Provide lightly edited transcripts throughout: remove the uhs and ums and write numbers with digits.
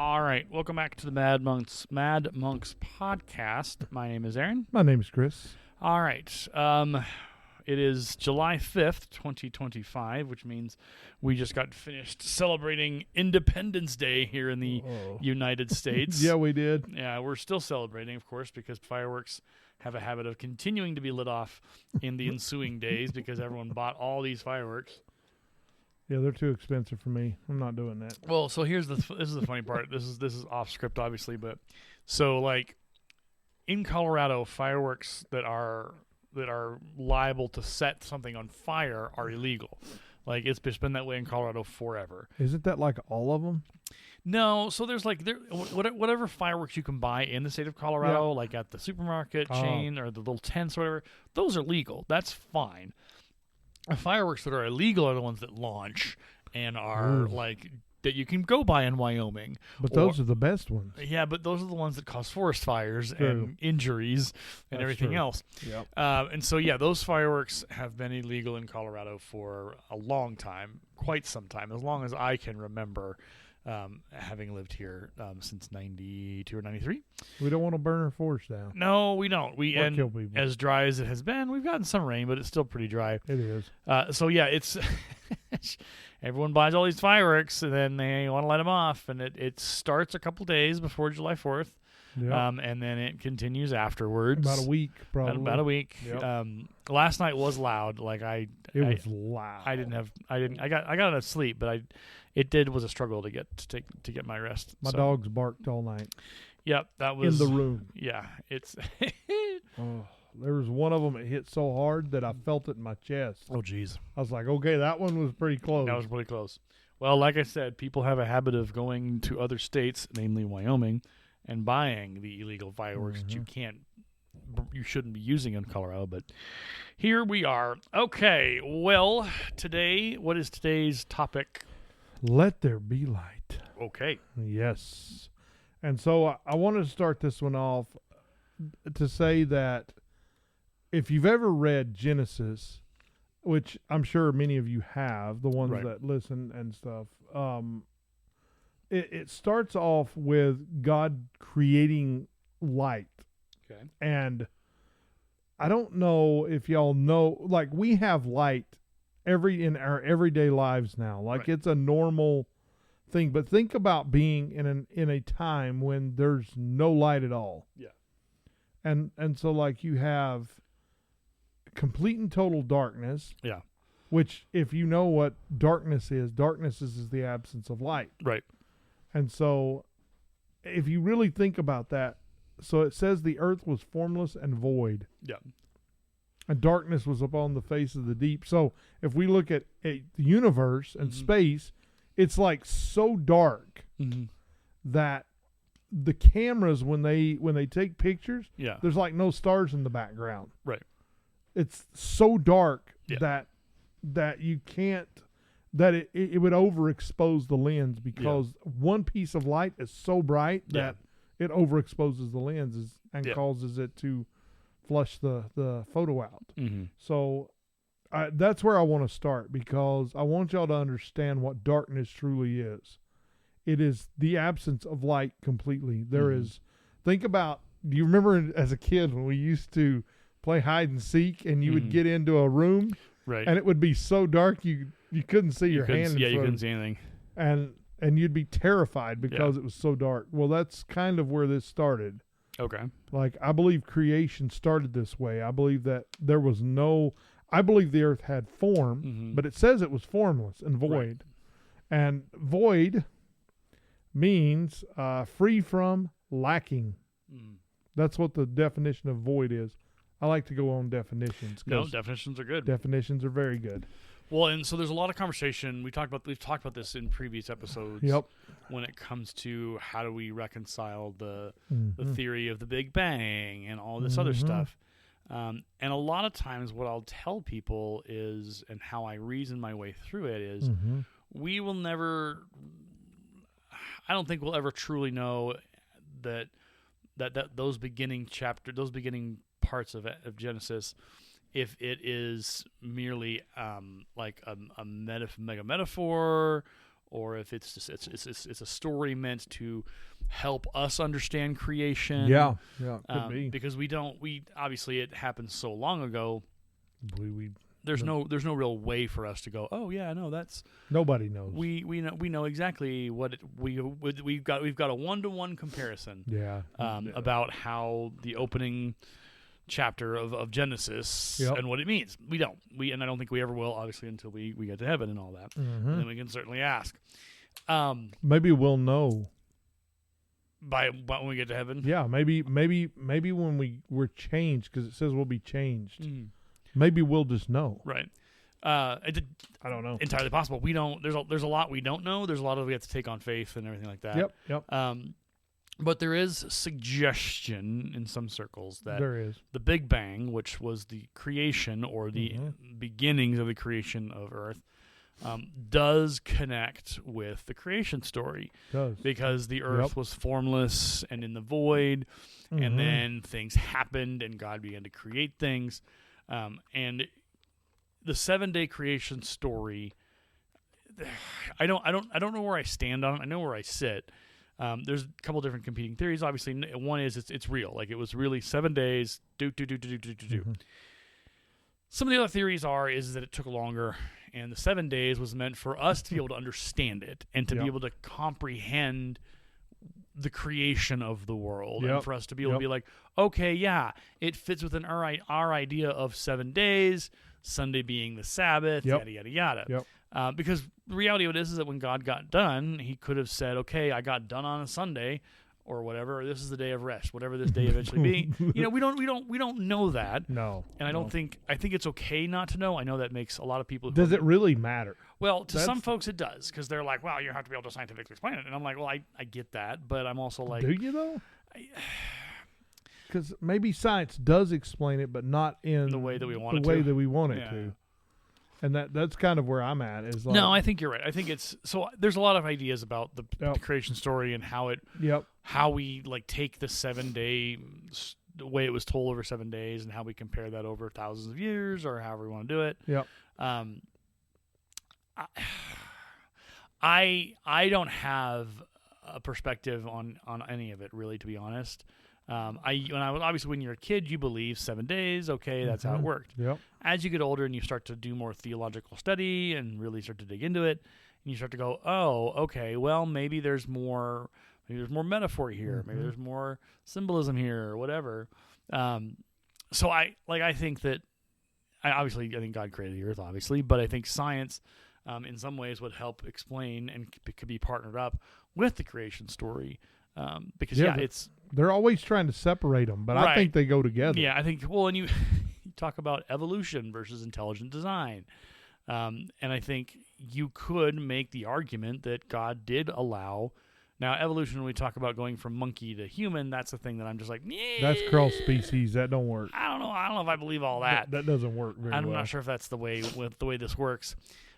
All right, welcome back to the Mad Monks podcast. My name is Aaron. My name is Chris. All right, it is July 5th, 2025, which means we just got finished celebrating Independence Day here in the United States. Yeah, we did. Yeah, we're still celebrating, of course, because fireworks have a habit of continuing to be lit off in the ensuing days because everyone bought all these fireworks. Yeah, they're too expensive for me. I'm not doing that. Well, so this is the funny part. This is off script, obviously, but so like in Colorado, fireworks that are liable to set something on fire are illegal. Like it's been that way in Colorado forever. Isn't that like all of them? No, so there's like whatever fireworks you can buy in the state of Colorado, like at the supermarket chain or the little tents or whatever, those are legal. That's fine. The fireworks that are illegal are the ones that launch and are like that you can go buy in Wyoming. But those are the best ones. Yeah, but those are the ones that cause forest fires and injuries and everything else. Yep. And so, yeah, those fireworks have been illegal in Colorado for a long time, quite some time, as long as I can remember, having lived here since 92 or 93. We don't want to burn our forest down. No, we don't. Or kill people. As dry as it has been, we've gotten some rain, but it's still pretty dry. It is. So, yeah, it's everyone buys all these fireworks, and then they want to let them off, and it starts a couple days before July 4th, and then it continues afterwards. About a week, probably. About a week. Yep. Last night was loud. Like it was loud. I got enough sleep, but it was a struggle to get my rest. My dogs barked all night. Yep, that was in the room. Yeah, it's. There was one of them that hit so hard that I felt it in my chest. Oh, geez. I was like, okay, that one was pretty close. That was pretty close. Well, like I said, people have a habit of going to other states, namely Wyoming, and buying the illegal fireworks that you shouldn't be using in Colorado, but here we are. Okay, well, what is today's topic? Let there be light. Okay. Yes. And so I wanted to start this one off to say that if you've ever read Genesis, which I'm sure many of you have, the ones that listen and stuff, it starts off with God creating light. Okay. And I don't know if y'all know, like we have light in our everyday lives now. Like it's a normal thing. But think about being in a time when there's no light at all. Yeah. And so like you have complete and total darkness. Yeah. Which if you know what darkness is the absence of light. Right. And so if you really think about that, so it says the earth was formless and void. Yeah. And darkness was upon the face of the deep. So if we look at the universe and space, it's like so dark that the cameras, when they take pictures, there's like no stars in the background. Right. It's so dark that you can't, that it would overexpose the lens because one piece of light is so bright that it overexposes the lenses and causes it to flush the photo out. So that's where I want to start, because I want y'all to understand what darkness truly is. It is the absence of light completely. There is, think about, do you remember as a kid when we used to play hide and seek and you would get into a room and it would be so dark you couldn't see your hand. Yeah, you couldn't see anything. And you'd be terrified because it was so dark. Well, that's kind of where this started. Okay. Like, I believe creation started this way. I believe that I believe the earth had form, but it says it was formless and void. Right. And void means free from, lacking. That's what the definition of void is. I like to go on definitions. No, definitions are good. Definitions are very good. Well, and so there's a lot of conversation. We've talked about this in previous episodes. Yep. When it comes to how do we reconcile the theory of the Big Bang and all this other stuff. And a lot of times what I'll tell people is, and how I reason my way through it is, we will never, I don't think we'll ever truly know that those beginning parts of Genesis, if it is merely like a mega metaphor, or if it's just it's a story meant to help us understand creation. Yeah, could be, because we obviously it happened so long ago. We there's no real way for us to go, oh yeah, no, that's nobody knows. We know exactly what we've got a 1-to-1 comparison. Yeah. About how the opening chapter of Genesis and what it means. And I don't think we ever will, obviously, until we get to heaven and all that. And then we can certainly ask. Maybe we'll know by when we get to heaven. Yeah, maybe when we're changed, because it says we'll be changed. Maybe we'll just know. Right. I don't know. Entirely possible. We don't. There's a lot we don't know. There's a lot of we have to take on faith and everything like that. Yep. But there is suggestion in some circles that there is the Big Bang, which was the creation or the beginnings of the creation of Earth, does connect with the creation story. Because the Earth was formless and in the void, and then things happened, and God began to create things. And the 7-day creation story, I don't know where I stand on it. I know where I sit. There's a couple different competing theories. Obviously, one is it's real. Like, it was really 7 days. Do. Some of the other theories is that it took longer, and the 7 days was meant for us to be able to understand it and to be able to comprehend the creation of the world, and for us to be able to be like, okay, yeah, it fits within our idea of 7 days, Sunday being the Sabbath, yada, yada, yada. Because the reality of it is that when God got done, he could have said, okay, I got done on a Sunday or whatever, or this is the day of rest, whatever this day eventually be. We don't know that. No. And I think it's okay not to know. I know that makes a lot of people. Does it really matter? Well, to some folks it does, because they're like, well, you have to be able to scientifically explain it. And I'm like, well, I get that, but I'm also like, do you though? Because maybe science does explain it, but not in the way that we want it to. The way that we want it to. And that's kind of where I'm at. Is like, no, I think you're right. I think it's so. There's a lot of ideas about the creation story and how it, how we like take the 7 day, the way it was told over 7 days, and how we compare that over thousands of years or however we want to do it. I don't have a perspective on any of it, really, to be honest. When you're a kid, you believe 7 days. Okay, that's how it worked. As you get older and you start to do more theological study and really start to dig into it, and you start to go, oh, okay, well, maybe there's more metaphor here. Maybe there's more symbolism here or whatever. So I think that I think God created the earth, obviously, but I think science, in some ways, would help explain and could be partnered up with the creation story. Because they're always trying to separate them, but I think they go together. Yeah, I think. Well, and you talk about evolution versus intelligent design, and I think you could make the argument that God did allow. Now, evolution, when we talk about going from monkey to human, that's the thing that I'm just like, that's cross species. That don't work. I don't know if I believe all that. That doesn't work very well. I'm not sure if that's the way this works.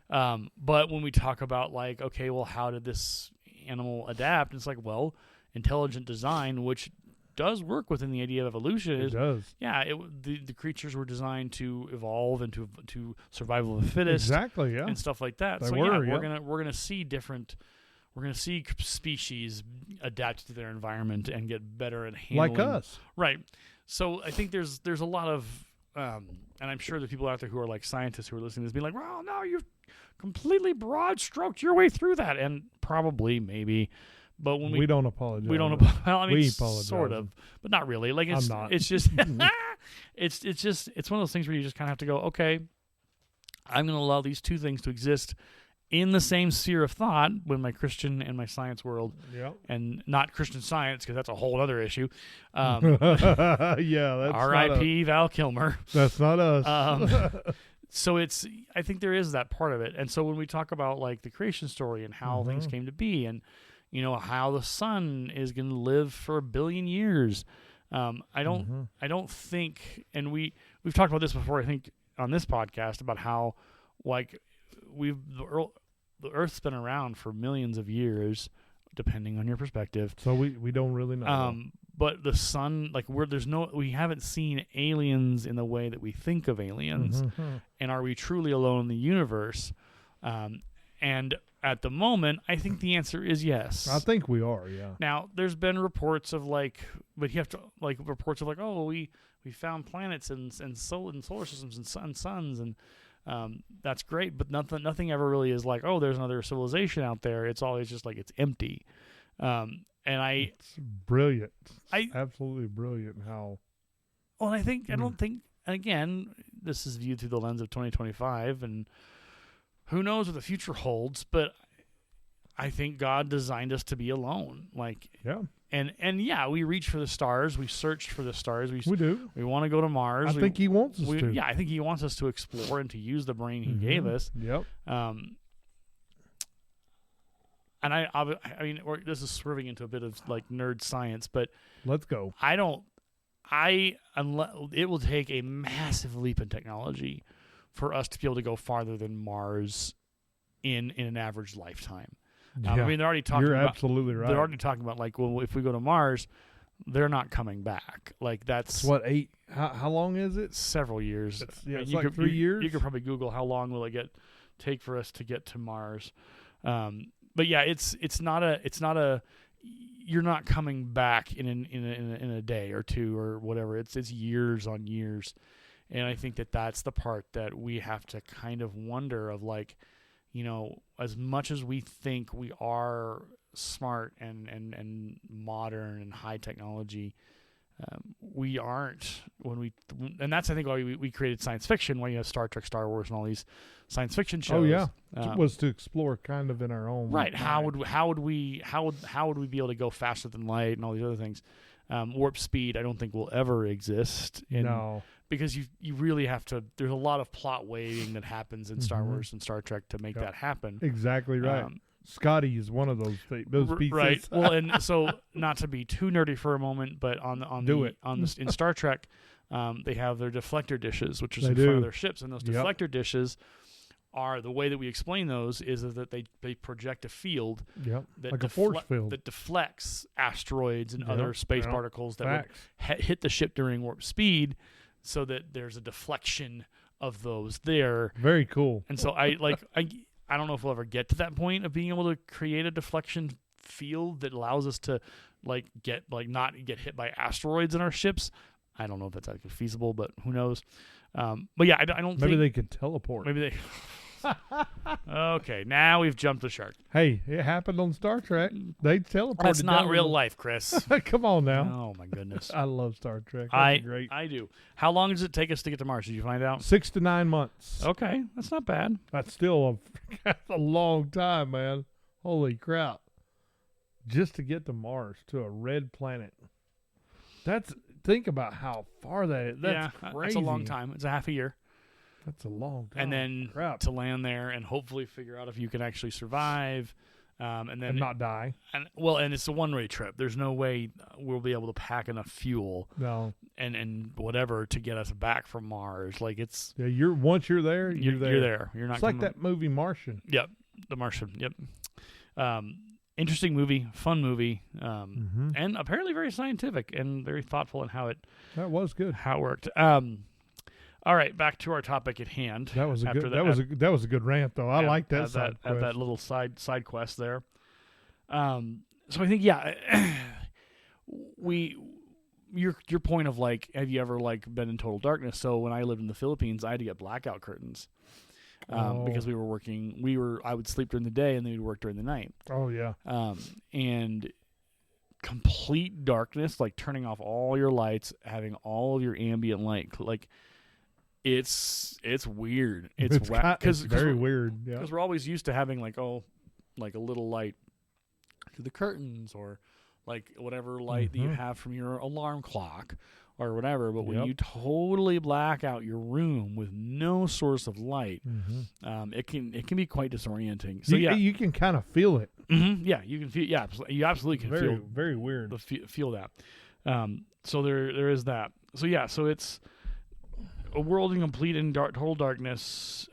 But when we talk about like, okay, well, how did this animal adapt? It's like, well, intelligent design, which does work within the idea of evolution. It does. Yeah, the creatures were designed to evolve and to survival of the fittest. Exactly. Yeah. And stuff like that. We're gonna see different. We're gonna see species adapt to their environment and get better at handling. Like us. Right. So I think there's a lot of, and I'm sure there's people out there who are like scientists who are listening to this being like, well, no, you've completely broad stroked your way through that, and probably maybe. But when we don't apologize. We don't apologize. Well, I mean, we apologize. Sort of, but not really. Like I'm not. It's just, it's one of those things where you just kind of have to go, okay, I'm going to allow these two things to exist in the same sphere of thought, when my Christian and my science world, and not Christian Science, because that's a whole other issue. That's R.I.P. Val Kilmer. That's not us. So I think there is that part of it, and so when we talk about like the creation story and how things came to be, and how the sun is going to live for 1 billion years. I don't think, and we've talked about this before, I think, on this podcast, about how like the Earth's been around for millions of years, depending on your perspective. So we don't really know. But the sun, like we haven't seen aliens in the way that we think of aliens, and are we truly alone in the universe? And at the moment, I think the answer is yes. I think we are, yeah. Now, there's been reports of but you have to reports of oh, we found planets and solar systems and suns, and that's great. But nothing ever really is oh, there's another civilization out there. It's always just it's empty. And it's brilliant. Absolutely brilliant how. Well, I don't think. Again, this is viewed through the lens of 2025, and who knows what the future holds. But I think God designed us to be alone. Yeah. And yeah, we reach for the stars. We searched for the stars. We do. We want to go to Mars. I think He wants us to. Yeah, I think He wants us to explore and to use the brain He gave us. Yep. And I mean, this is swerving into a bit of nerd science, but let's go. It will take a massive leap in technology for us to be able to go farther than Mars in an average lifetime. Yeah, I mean, they're already talking. You're absolutely right. They're already talking about if we go to Mars, they're not coming back. That's what 8. How long is it? Several years. It's 3 years. You could probably Google how long will it take for us to get to Mars. But yeah, it's not a. You're not coming back in a day or two or whatever. It's years on years, and I think that's the part that we have to kind of wonder of as much as we think we are smart and modern and high technology, we aren't and that's I think why we created science fiction. Why you have Star Trek, Star Wars, and all these science fiction shows. Oh yeah, it was to explore kind of in our own right. Mind. How would we be able to go faster than light and all these other things? Warp speed, I don't think will ever exist. No, because you really have to. There's a lot of plot weighting that happens in Star Wars and Star Trek to make that happen. Exactly right. Scotty is one of those pieces. Right. Well, and so not to be too nerdy for a moment, but in Star Trek, they have their deflector dishes, which is in front of their ships, and those deflector dishes are the way that we explain those is that they project a field that like a force field that deflects asteroids and other space particles that would hit the ship during warp speed, so that there's a deflection of those there. Very cool. And so I don't know if we'll ever get to that point of being able to create a deflection field that allows us to not get hit by asteroids in our ships. I don't know if that's actually feasible, but who knows? But yeah, I don't think... Maybe they could teleport. Maybe they... Okay, now we've jumped the shark. Hey, it happened on Star Trek. They teleported. That's not real life, Chris. Come on now. Oh my goodness. I love Star Trek. That's great. I do. How long does it take us to get to Mars? Did you find out? 6 to 9 months. Okay, that's not bad. That's still a long time, man. Holy crap. Just to get to Mars, to a red planet. Think about how far that is. That's crazy. That's a long time. It's a half a year. That's a long time. And then to land there and hopefully figure out if you can actually survive, and not die. And it's a one-way trip. There's no way we'll be able to pack enough fuel, and whatever to get us back from Mars. Once you're there, you're there. You're there. You're not. It's like that movie Martian. Yep, The Martian. Yep. Interesting movie, fun movie, and apparently very scientific and very thoughtful in how it. That was good. How it worked. All right, back to our topic at hand. That was a good rant, though. I like that side quest. That little side quest there. So I think your point of have you ever been in total darkness? So when I lived in the Philippines, I had to get blackout curtains because we were working. I would sleep during the day and they would work during the night. Oh yeah. And complete darkness, turning off all your lights, having all of your ambient light, It's weird. It's very weird. Yeah. Because we're always used to having a little light through the curtains or whatever light that you have from your alarm clock or whatever. But when you totally black out your room with no source of light, it can be quite disorienting. So you can kind of feel it. Mm-hmm, yeah, you can feel. Yeah, you absolutely can feel. Very weird. Feel that. So there is that. So yeah, so it's a world in complete and total darkness.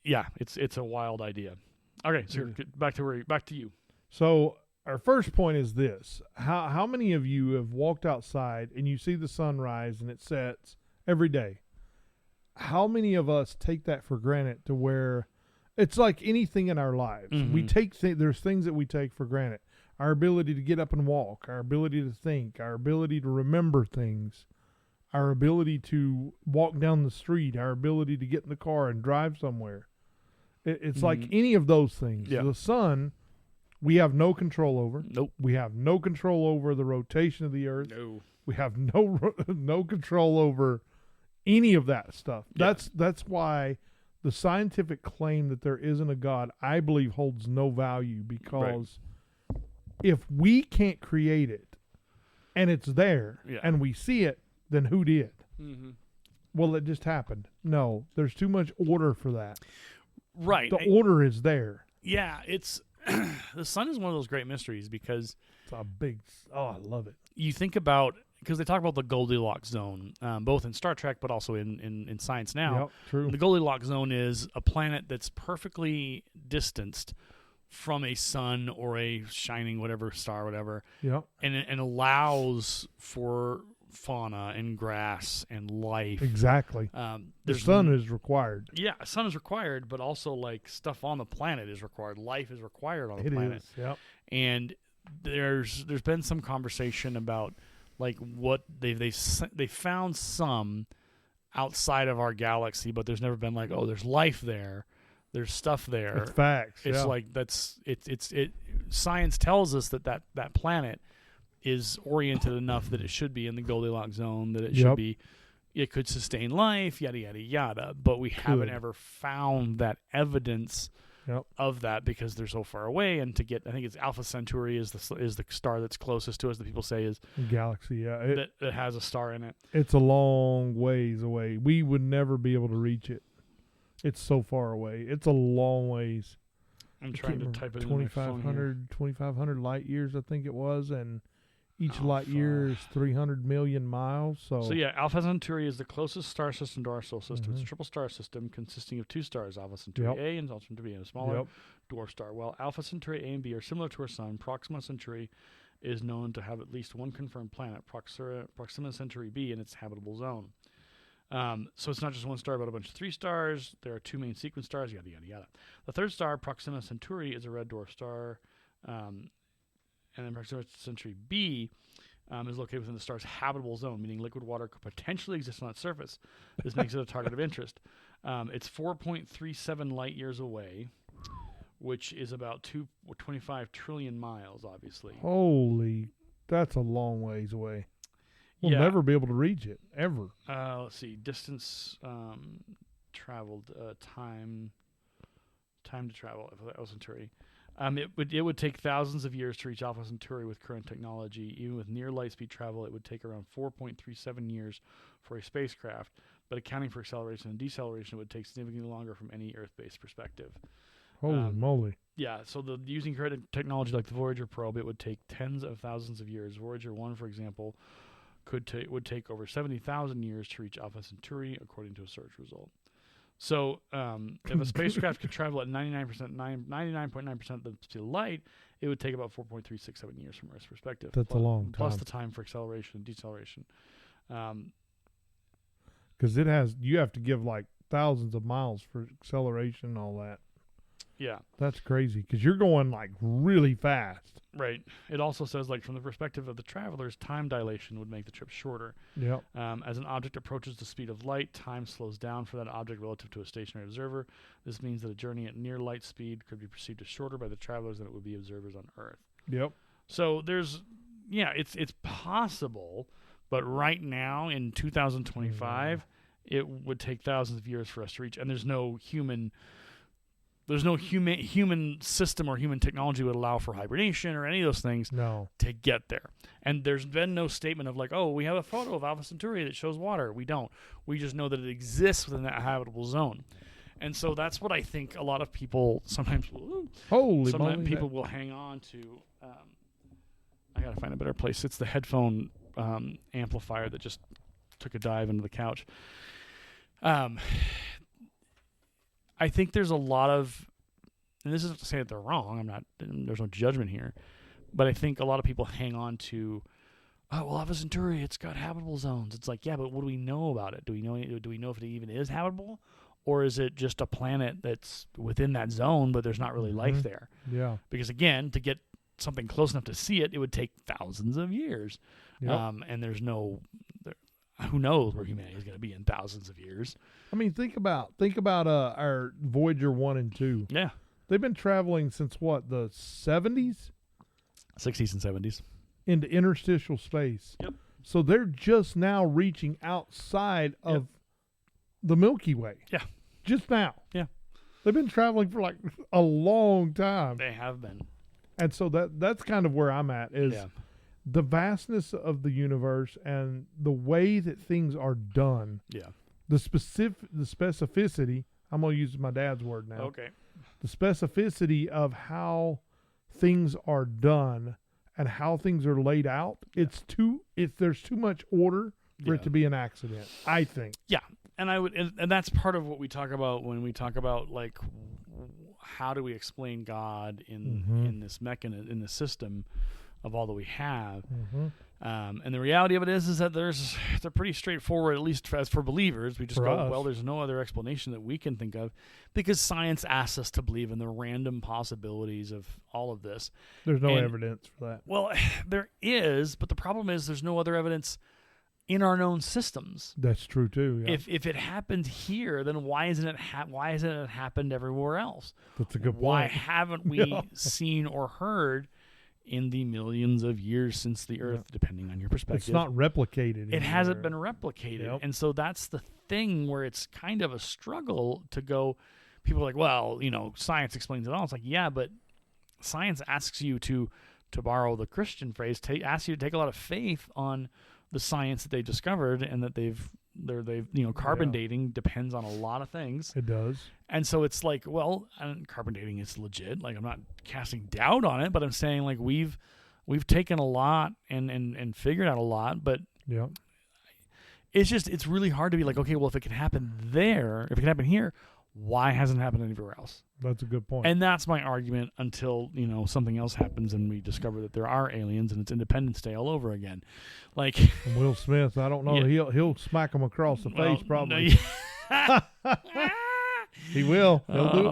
It's a wild idea. Okay, so back to you. So our first point is this: how many of you have walked outside and you see the sun rise and it sets every day? How many of us take that for granted to where It's like anything in our lives. We take there's things that we take for granted. Our ability to get up and walk, our ability to think, our ability to remember things, our ability to walk down the street, our ability to get in the car and drive somewhere. It's like any of those things. Yeah. The sun, we have no control over. Nope. We have no control over the rotation of the earth. No. We have no control over any of that stuff. Yeah. That's why the scientific claim that there isn't a God, I believe, holds no value, because if we can't create it and it's there and we see it, then who did? Well, it just happened. No, there's too much order for that. Right. The order is there. Yeah, it's the sun is one of those great mysteries, because it's a big. Oh, I love it. You think about, because they talk about the Goldilocks zone, both in Star Trek but also in science now. Yep, true. The Goldilocks zone is a planet that's perfectly distanced from a sun or a shining whatever star, whatever. Yep. And allows for fauna and grass and life. Exactly. The sun is required. Yeah, sun is required, but also like stuff on the planet is required. Life is required on the planet. It is. Yep. And there's been some conversation about like what they found some outside of our galaxy, but there's never been like, oh, there's life there, there's stuff there. It's facts. It's like science tells us that planet is oriented enough that it should be in the Goldilocks zone, that it should be, it could sustain life, yada yada yada. But we haven't ever found that evidence of that, because they're so far away. And to get, I think it's Alpha Centauri is the star that's closest to us, that people say is galaxy. Yeah, that has a star in it. It's a long ways away. We would never be able to reach it. It's so far away. It's a long ways. I'm trying to type it in 2,500 light years, I think it was, and each light year is 300 million miles. So yeah, Alpha Centauri is the closest star system to our solar system. It's a triple star system consisting of two stars, Alpha Centauri A and Alpha Centauri B, and a smaller dwarf star. While Alpha Centauri A and B are similar to our sun, Proxima Centauri is known to have at least one confirmed planet, Proxima Centauri B, in its habitable zone. So it's not just one star, but a bunch of three stars. There are two main sequence stars, yada, yada, yada. The third star, Proxima Centauri, is a red dwarf star. And then Proxima Centauri B is located within the star's habitable zone, meaning liquid water could potentially exist on its surface. This makes it a target of interest. It's 4.37 light years away, which is about 25 trillion miles, obviously. Holy, that's a long ways away. We'll never be able to reach it, ever. Let's see. Distance traveled, time to travel, Alpha Centauri. It would take thousands of years to reach Alpha Centauri with current technology. Even with near light speed travel, it would take around 4.37 years for a spacecraft. But accounting for acceleration and deceleration, it would take significantly longer from any Earth-based perspective. Holy moly. Yeah, so using current technology like the Voyager probe, it would take tens of thousands of years. Voyager 1, for example, would take over 70,000 years to reach Alpha Centauri, according to a search result. So if a spacecraft could travel at 99.9% of the speed of light, it would take about 4.367 years from Earth's perspective. That's a long time. Plus the time for acceleration and deceleration. Because you have to give like thousands of miles for acceleration and all that. Yeah. That's crazy, because you're going like really fast. Right. It also says, like, from the perspective of the travelers, time dilation would make the trip shorter. Yeah. As an object approaches the speed of light, time slows down for that object relative to a stationary observer. This means that a journey at near light speed could be perceived as shorter by the travelers than it would be observers on Earth. Yep. So it's possible, but right now in 2025, it would take thousands of years for us to reach, and there's no human system or human technology would allow for hibernation or any of those things to get there. And there's been no statement of like, oh, we have a photo of Alpha Centauri that shows water. We don't. We just know that it exists within that habitable zone. And so that's what I think a lot of people sometimes will hang on to. I got to find a better place. It's the headphone amplifier that just took a dive into the couch. I think there's a lot of, and this isn't to say that they're wrong. There's no judgment here, but I think a lot of people hang on to, oh, well, Alpha Centauri, it's got habitable zones. It's like, yeah, but what do we know about it? Do we know if it even is habitable, or is it just a planet that's within that zone, but there's not really life there? Yeah. Because again, to get something close enough to see it, it would take thousands of years. Yep. And there's who knows where humanity is going to be in thousands of years. I mean, think about our Voyager 1 and 2. Yeah. They've been traveling since what, the 70s? 60s and 70s. Into interstitial space. Yep. So they're just now reaching outside of the Milky Way. Yeah. Just now. Yeah. They've been traveling for like a long time. They have been. And so that's kind of where I'm at, is the vastness of the universe and the way that things are done. Yeah. The specificity, I'm going to use my dad's word now. Okay. The specificity of how things are done and how things are laid out. There's too much order for it to be an accident, I think. Yeah. And that's part of what we talk about when we talk about, like, how do we explain God in this mechanism, in the system of all that we have. And the reality of it is that it's a pretty straightforward, at least as for believers. We just well, there's no other explanation that we can think of, because science asks us to believe in the random possibilities of all of this. There's no evidence for that. Well, there is, but the problem is there's no other evidence in our known systems. That's true too. Yeah. If it happened here, then why hasn't it happened everywhere else? That's a good point. Why haven't we seen or heard in the millions of years since the Earth, depending on your perspective? It's not replicated. It hasn't been replicated. And so that's the thing where it's kind of a struggle to go. People are like, well, science explains it all. It's like, yeah, but science asks you to borrow the Christian phrase, asks you to take a lot of faith on the science that they discovered, and that carbon dating depends on a lot of things. It does. And so it's like, well, carbon dating is legit. Like, I'm not casting doubt on it, but I'm saying, like, we've taken a lot and figured out a lot, but it's really hard to be like, okay, well, if it can happen there, if it can happen here, why hasn't it happened anywhere else? That's a good point. And that's my argument until, something else happens and we discover that there are aliens and it's Independence Day all over again. Like, and Will Smith, I don't know. He'll smack him across the face probably. No, he will. He'll do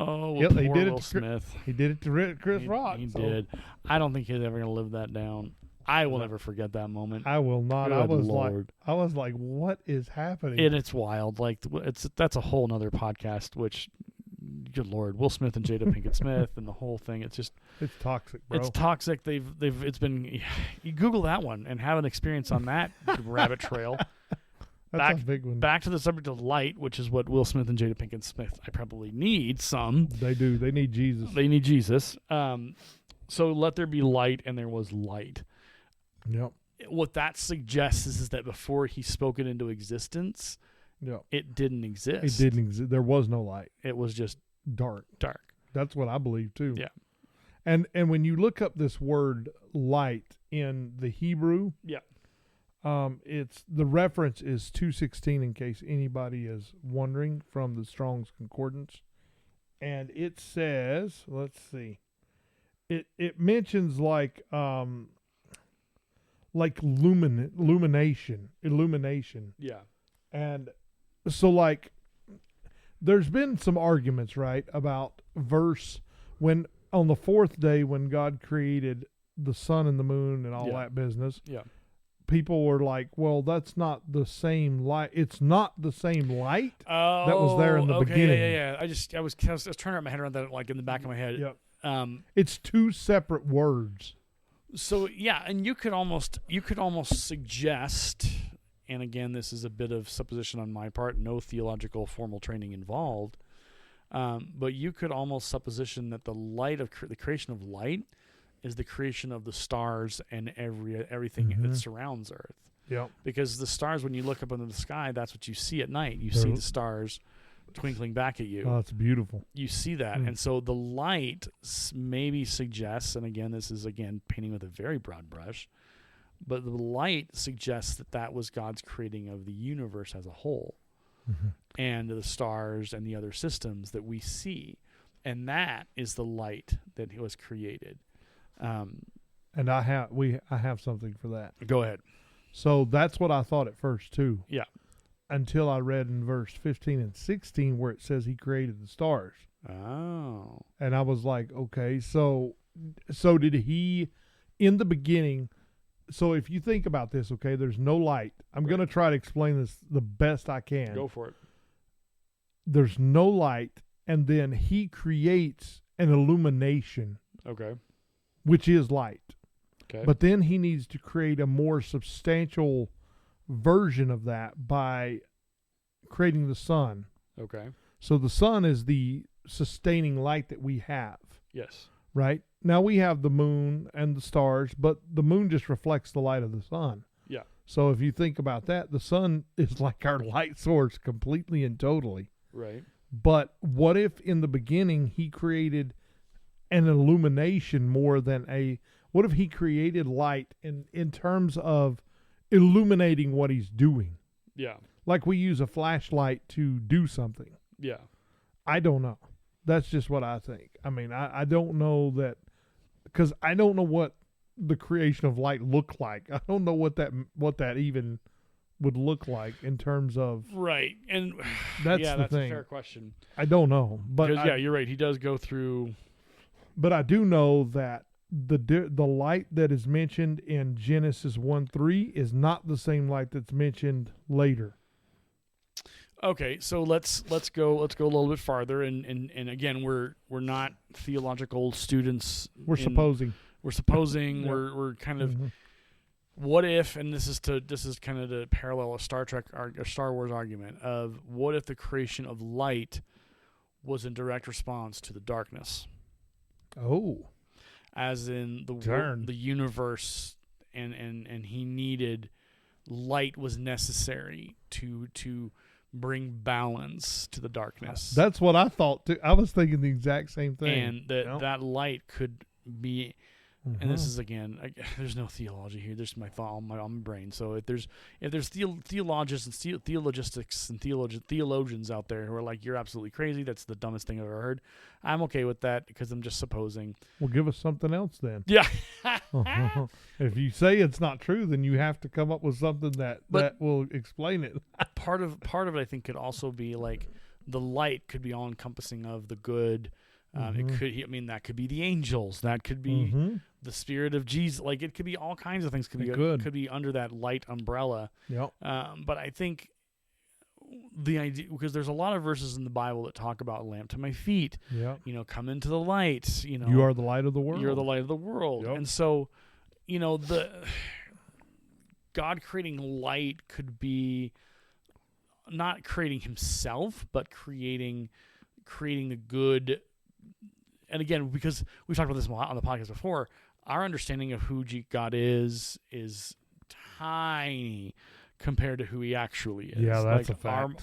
it. He did Will Smith. He did it to Chris Rock. He did. I don't think he's ever going to live that down. I will never forget that moment. I will not. Good Lord. I was like, what is happening? And it's wild. Like, that's a whole nother podcast, which, good Lord, Will Smith and Jada Pinkett Smith and the whole thing. It's toxic, bro. It's toxic. It's been, you Google that one and have an experience on that rabbit trail. That's a big one. Back to the subject of light, which is what Will Smith and Jada Pinkett Smith I probably need some. They do. They need Jesus. They need Jesus. So let there be light, and there was light. Yep. What that suggests is that before he spoke it into existence, it didn't exist. It didn't exist. There was no light. It was just dark. That's what I believe too. Yeah. And when you look up this word light in the Hebrew, it's the reference is 2:16 in case anybody is wondering, from the Strong's Concordance, and it says, let's see, it mentions like illumination. Yeah. And so, like, there's been some arguments, right, about verse when on the fourth day when God created the sun and the moon and all that business. Yeah. People were like, well, that's not the same light. It's not the same light that was there in the beginning. Yeah. I was trying to wrap my head around that, like, in the back of my head. Yep. It's two separate words. So yeah, and you could almost suggest, and again, this is a bit of supposition on my part, no theological formal training involved, but you could almost supposition that the light of the creation of light is the creation of the stars and everything that surrounds Earth. Yeah. Because the stars, when you look up into the sky, that's what you see at night. You see the stars twinkling back at you. Oh, it's beautiful. You see that. And so the light maybe suggests, and again, this is painting with a very broad brush, but the light suggests that was God's creating of the universe as a whole, and the stars and the other systems that we see. And that is the light that was created. And I have something for that. Go ahead. So that's what I thought at first too. Yeah. until I read in verse 15 and 16 where it says he created the stars. Oh. And I was like, okay, so did he in the beginning? So if you think about this, okay, there's no light. I'm going to try to explain this the best I can. Go for it. There's no light, and then he creates an illumination. Okay. Which is light. Okay. But then he needs to create a more substantial version of that by creating the sun. Okay. So the sun is the sustaining light that we have. Yes. Right? Now we have the moon and the stars, but the moon just reflects the light of the sun. Yeah. So if you think about that, the sun is like our light source completely and totally. Right. But what if in the beginning he created an illumination more than what if he created light in terms of illuminating what he's doing? Yeah. Like we use a flashlight to do something. Yeah. I don't know. That's just what I think. I mean, I don't know that, because I don't know what the creation of light looked like. I don't know what that even would look like in terms of right. And that's that's thing. a fair question. I don't know, but you're right. He does go through. But I do know that the light that is mentioned in Genesis 1:3 is not the same light that's mentioned later. Okay, so let's go a little bit farther, and again, we're not theological students. We're supposing. Yep. We're kind of. What if, and this is kind of the parallel of Star Trek or Star Wars argument of what if the creation of light was in direct response to the darkness? Oh, as in the universe, and he needed light was necessary to bring balance to the darkness. That's what I thought too. I was thinking the exact same thing. And that light could be, and this is again, there's no theology here. There's my thought on my brain. So if there's theologians and theologistics and theologians out there who are like, you're absolutely crazy, that's the dumbest thing I've ever heard, I'm okay with that because I'm just supposing. Well, give us something else then. Yeah. If you say it's not true, then you have to come up with something that will explain it. part of it, I think, could also be like the light could be all encompassing of the good. It could, that could be the angels. That could be the spirit of Jesus. Like it could be all kinds of things. Could be under that light umbrella. Yep. But I think the idea, because there's a lot of verses in the Bible that talk about lamp to my feet. Yeah. Come into the light. You are the light of the world. You're the light of the world. Yep. And so, the God creating light could be not creating himself, but creating the good. And again, because we've talked about this a lot on the podcast before, our understanding of who God is tiny compared to who he actually is. Yeah, that's a fact.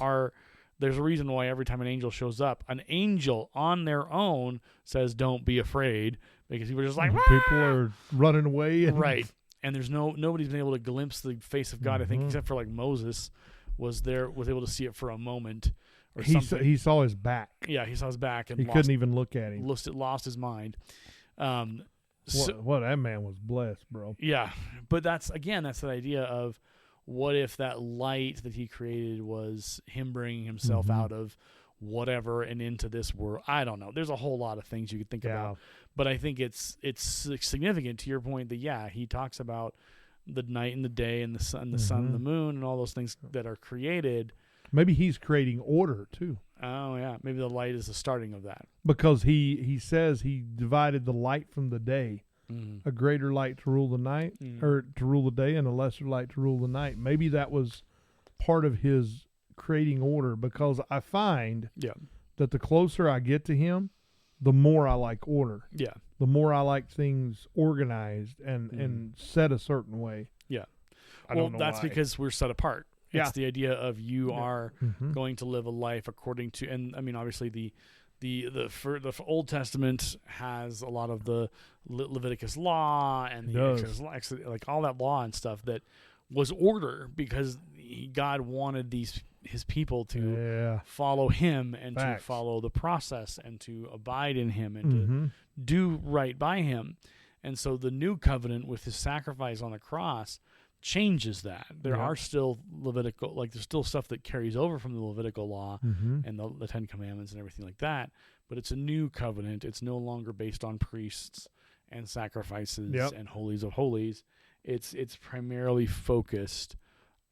There's a reason why every time an angel shows up, an angel on their own says, "Don't be afraid," because people are just like, people are running away. Right. And there's nobody's been able to glimpse the face of God, I think, except for like Moses was able to see it for a moment. He saw his back. Yeah, he saw his back, and he couldn't even look at him. Lost his mind. That man was blessed, bro. Yeah, but that's that idea of what if that light that he created was him bringing himself out of whatever and into this world. I don't know. There's a whole lot of things you could think about, but I think it's significant to your point that he talks about the night and the day and the sun and the moon and all those things that are created. Maybe he's creating order too. Oh yeah, maybe the light is the starting of that. Because he says he divided the light from the day, a greater light to rule the night, or to rule the day, and a lesser light to rule the night. Maybe that was part of his creating order. Because I find that the closer I get to him, the more I like order. Yeah, the more I like things organized and set a certain way. Yeah, that's because we're set apart. It's the idea of you are going to live a life according to, and I mean, obviously the Old Testament has a lot of the Leviticus law and the Exodus law, like all that law and stuff that was order because God wanted his people to follow him and to follow the process and to abide in him and to do right by him. And so the new covenant with his sacrifice on the cross changes that. There Yeah. are still Levitical, like there's still stuff that carries over from the Levitical law Mm-hmm. and the Ten Commandments and everything like that. But it's a new covenant. It's no longer based on priests and sacrifices Yep. and holies of holies. It's primarily focused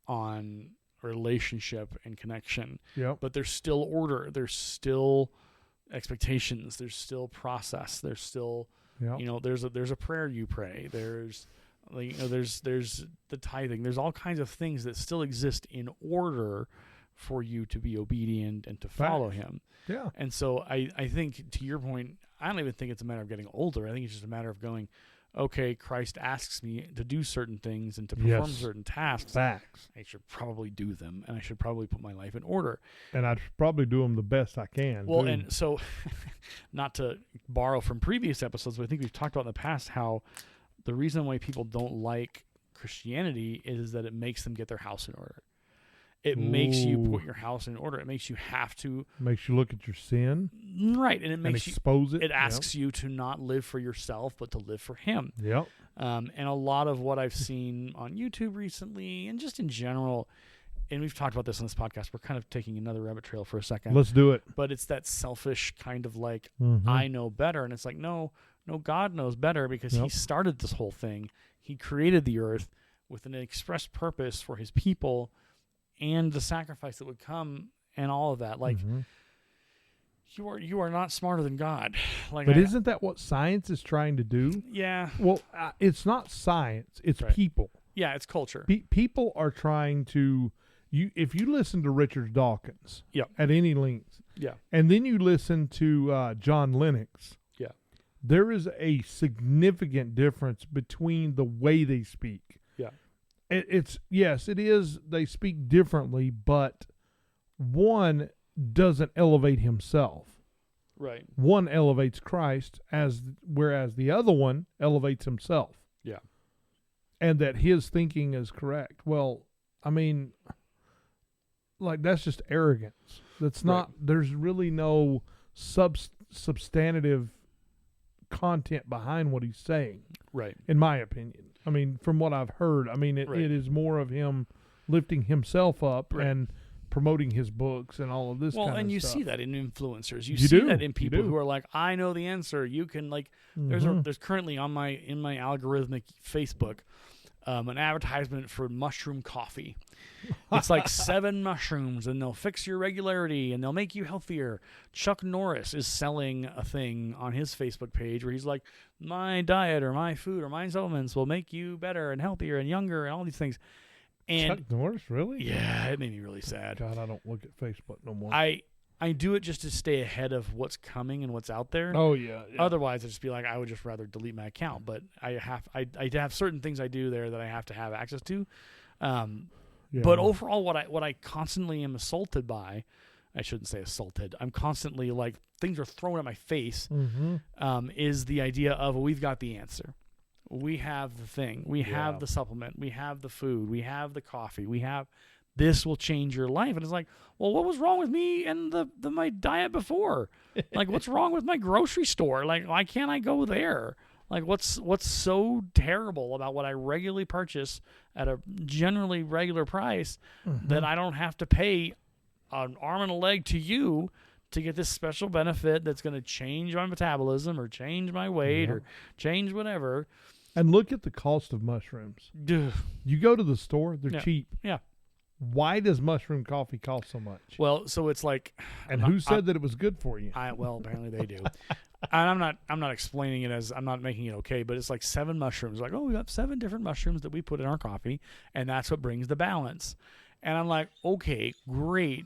on relationship and connection. Yep. But there's still order. There's still expectations. There's still process. There's still Yep. there's a prayer you pray. There's there's the tithing. There's all kinds of things that still exist in order for you to be obedient and to follow him. Yeah. And so I think, to your point, I don't even think it's a matter of getting older. I think it's just a matter of going, okay, Christ asks me to do certain things and to perform certain tasks. Facts. I should probably do them, and I should probably put my life in order. And I'd probably do them the best I can. Well, too. and so, not to borrow from previous episodes, but I think we've talked about in the past how the reason why people don't like Christianity is that it makes them get their house in order. It makes you put your house in order. It makes you have to. Makes you look at your sin. Right, and it makes and expose you. it. It asks you to not live for yourself, but to live for Him. Yep. And a lot of what I've seen on YouTube recently, and just in general, and we've talked about this on this podcast, we're kind of taking another rabbit trail for a second. Let's do it. But it's that selfish kind of like, Mm-hmm. I know better. And it's like, no, God knows better because He started this whole thing. He created the earth with an express purpose for His people and the sacrifice that would come and all of that. Like, you are not smarter than God. Like, But isn't that what science is trying to do? Yeah. Well, it's not science. It's Right. people. Yeah, it's culture. People are trying to. If you listen to Richard Dawkins Yep. at any length, Yeah. and then you listen to John Lennox, Yeah. there is a significant difference between the way they speak. Yeah. It's yes, it is. They speak differently, but one doesn't elevate himself. Right. One elevates Christ, whereas the other one elevates himself. Yeah. And that his thinking is correct. Well, I mean, like, that's just arrogance. That's not. Right. There's really no substantive content behind what he's saying. Right. In my opinion. I mean, from what I've heard, I mean, it is more of him lifting himself up and promoting his books and all of this kind of stuff. Well, and you see that in influencers. You You see do. that in You people do. who are like, I know the answer. You can, like, there's currently in my algorithmic Facebook an advertisement for mushroom coffee. It's like 7 mushrooms, and they'll fix your regularity, and they'll make you healthier. Chuck Norris is selling a thing on his Facebook page where he's like, my diet or my food or my supplements will make you better and healthier and younger and all these things. And Chuck Norris, really? yeah, it made me really sad. God, I don't look at Facebook no more. I do it just to stay ahead of what's coming and what's out there. Oh yeah. Otherwise, I'd just be like, I would just rather delete my account. But I have certain things I do there that I have to have access to. But overall, what I constantly am assaulted by, I shouldn't say assaulted. I'm constantly, like, things are thrown at my face. Is the idea of, well, we've got the answer. We have the thing. We have the supplement. We have the food. We have the coffee. We have this will change your life. And it's like, well, what was wrong with me and my diet before? Like, what's wrong with my grocery store? Like, why can't I go there? Like, what's so terrible about what I regularly purchase at a generally regular price that I don't have to pay an arm and a leg to you to get this special benefit that's going to change my metabolism or change my weight or change whatever? And look at the cost of mushrooms. You go to the store, they're cheap. Yeah. Why does mushroom coffee cost so much? Well, so it's like, and who said that it was good for you? Well, apparently they do. And I'm not explaining it as, I'm not making it okay, but it's like 7 mushrooms. Like, oh, we got 7 different mushrooms that we put in our coffee, and that's what brings the balance. And I'm like, okay, great,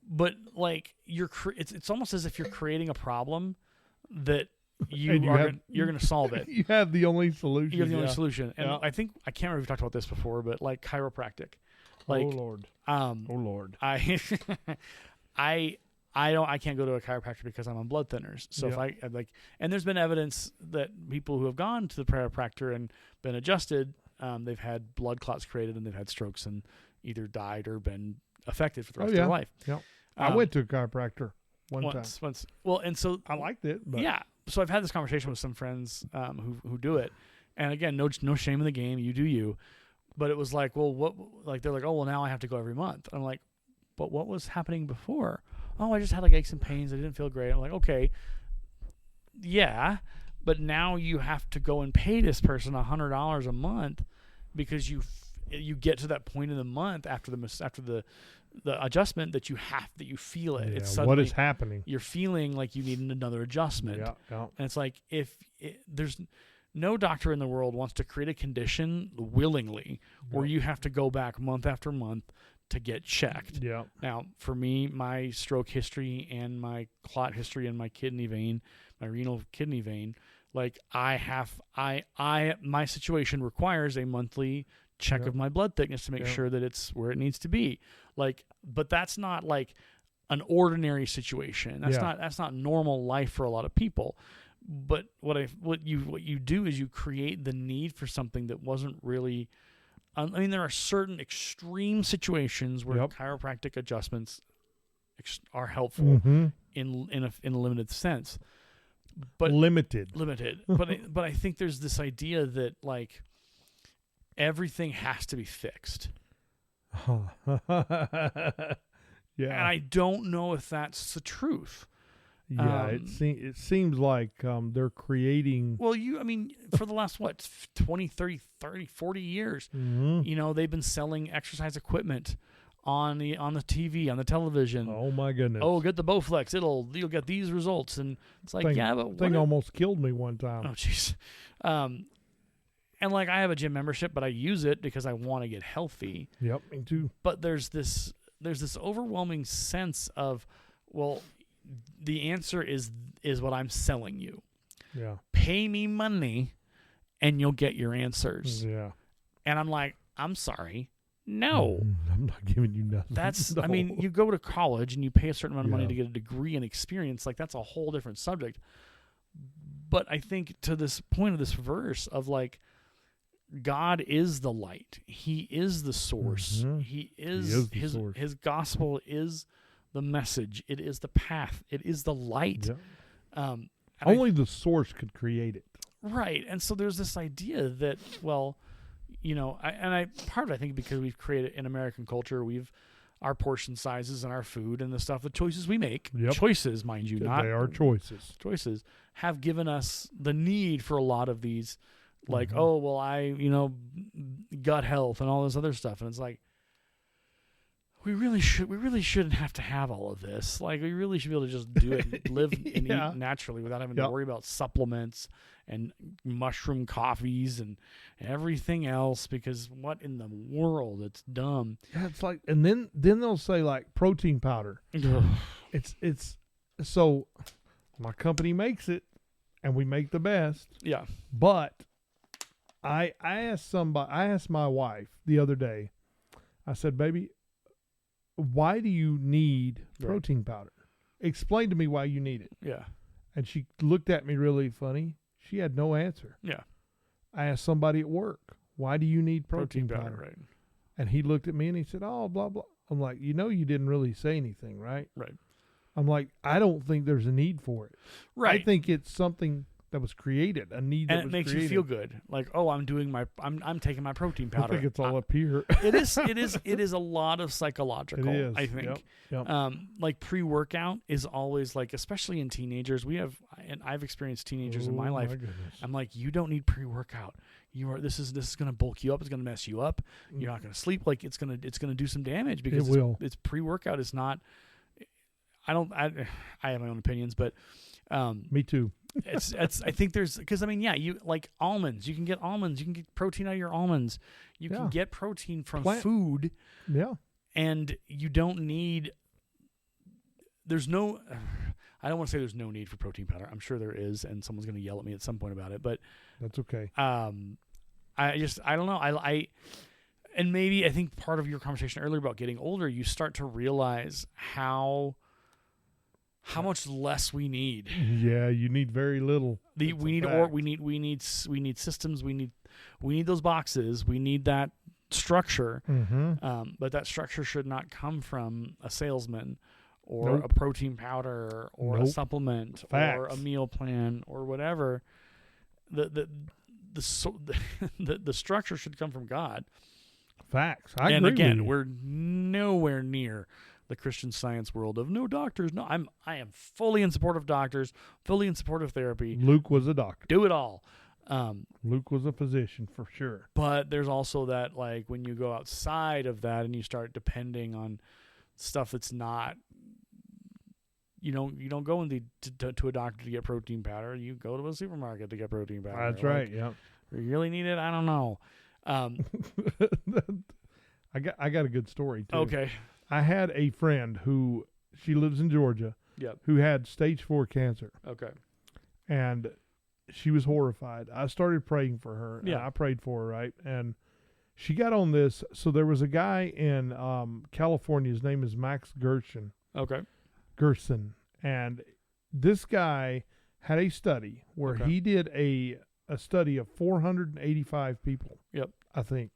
but like it's almost as if you're creating a problem that you're going to solve it. You have the only solution. You have the only solution. And I think, I can't remember if we talked about this before, but like chiropractic. Like, oh Lord. I can't go to a chiropractor because I'm on blood thinners. So if I like, and there's been evidence that people who have gone to the chiropractor and been adjusted, they've had blood clots created and they've had strokes and either died or been affected for the rest of their life. Yeah. I went to a chiropractor once. Well, and so I liked it. But. Yeah. So I've had this conversation with some friends who do it, and again, no shame in the game. You do you. But it was like, well, what? Like they're like, oh, well, now I have to go every month. I'm like, but what was happening before? Oh, I just had like aches and pains. I didn't feel great. I'm like, okay, yeah, but now you have to go and pay this person $100 a month because you get to that point in the month after the adjustment that you feel it. Yeah, It's suddenly, what is happening? You're feeling like you need another adjustment. Yeah. And it's like there's no doctor in the world wants to create a condition willingly where you have to go back month after month to get checked. Yeah. Now, for me, my stroke history and my clot history in my kidney vein, my renal kidney vein, like my situation requires a monthly check of my blood thickness to make sure that it's where it needs to be. Like, but that's not like an ordinary situation. That's not normal life for a lot of people. But what you do is you create the need for something that wasn't really. I mean, there are certain extreme situations where chiropractic adjustments are helpful in a limited sense. But limited. But I think there's this idea that like everything has to be fixed. Yeah, and I don't know if that's the truth. Yeah, it seems like they're creating. Well, for the last 20, 30, 40 years, they've been selling exercise equipment on the TV, on the television. Oh my goodness! Oh, get the Bowflex. You'll get these results, and it's like, but thing almost killed me one time. Oh, jeez. And like I have a gym membership, but I use it because I want to get healthy. Yep, me too. But there's this overwhelming sense of, well, the answer is what I'm selling you. Yeah. Pay me money and you'll get your answers. Yeah. And I'm like, I'm sorry. No. I'm not giving you nothing. I mean, you go to college and you pay a certain amount of money to get a degree and experience. Like, that's a whole different subject. But I think to this point of this verse of like, God is the light. He is the source. He is the source. His gospel is the message. It is the path. It is the light. Yeah. Only the source could create it. Right. And so there's this idea that, well, part of it, I think, because we've created in American culture, our portion sizes and our food and the stuff, the choices we make, choices, mind you, not they are choices, have given us the need for a lot of these, like, oh, well, gut health and all this other stuff. And it's like, we really shouldn't have to have all of this. Like, we really should be able to just do it and live and eat naturally without having to worry about supplements and mushroom coffees and everything else, because what in the world? It's dumb. Yeah, it's like, and then they'll say like protein powder. it's so my company makes it and we make the best. Yeah. But I asked my wife the other day, I said, baby, why do you need protein powder? Explain to me why you need it. Yeah. And she looked at me really funny. She had no answer. Yeah. I asked somebody at work, why do you need protein powder? Right. And he looked at me and he said, oh, blah, blah. I'm like, you didn't really say anything, right? Right. I'm like, I don't think there's a need for it. Right. I think it's something that was created, a need that was created. And it makes you feel good. Like, oh, I'm taking my protein powder. I think it's all up here. It is a lot of psychological, it is. I think. Yep. Like pre-workout is always like, especially in teenagers, I've experienced teenagers in my life. My goodness. I'm like, you don't need pre-workout. This is going to bulk you up. It's going to mess you up. You're not going to sleep. Like, it's going to do some damage because it's pre-workout is not. I have my own opinions, but me too. I think there's, because you like almonds. You can get almonds. You can get protein out of your almonds. You can get protein from food. Yeah. And you don't need. There's no. I don't want to say there's no need for protein powder. I'm sure there is, and someone's going to yell at me at some point about it. But that's okay. I don't know. And maybe I think part of your conversation earlier about getting older, you start to realize how much less we need. Yeah, you need very little. We need systems. We need those boxes. We need that structure. But that structure should not come from a salesman or a protein powder or a supplement or a meal plan or whatever. The structure should come from God. Facts. I and agree again, with you. we're nowhere near the Christian Science world of no doctors. No, I am fully in support of doctors, fully in support of therapy. Luke was a doctor. Do it all. Luke was a physician for sure. But there's also that, like, when you go outside of that and you start depending on stuff that's not, you don't go to a doctor to get protein powder. You go to a supermarket to get protein powder. That's right. Yeah. You really need it? I don't know. I got a good story too. Okay. I had a friend who she lives in Georgia. Yep. Who had stage 4 cancer. Okay. And she was horrified. I started praying for her. Yeah. And I prayed for her, right? And she got on this. So there was a guy in California. His name is Max Gerson. Okay. Gerson. And this guy had a study where he did a study of 485 people. Yep. I think.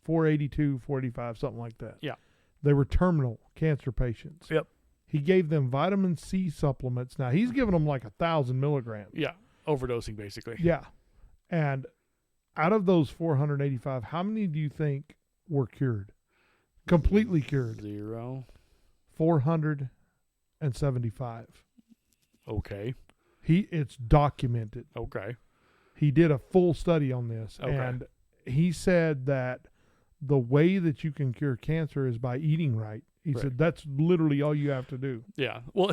482, 485, something like that. Yeah. They were terminal cancer patients. Yep. He gave them vitamin C supplements. Now, he's giving them like 1,000 milligrams. Yeah. Overdosing, basically. Yeah. And out of those 485, how many do you think were cured? Completely cured. 0. 475. Okay. It's documented. Okay. He did a full study on this. Okay. And he said that the way that you can cure cancer is by eating right. He said that's literally all you have to do. Yeah. Well,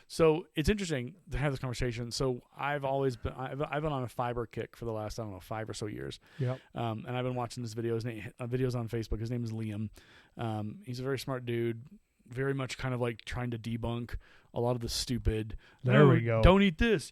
so it's interesting to have this conversation. So I've been on a fiber kick for the last, 5 or so years. Yep. And I've been watching this videos on Facebook. His name is Liam. He's a very smart dude, very much kind of like trying to debunk a lot of the stupid. There we go. Don't eat this,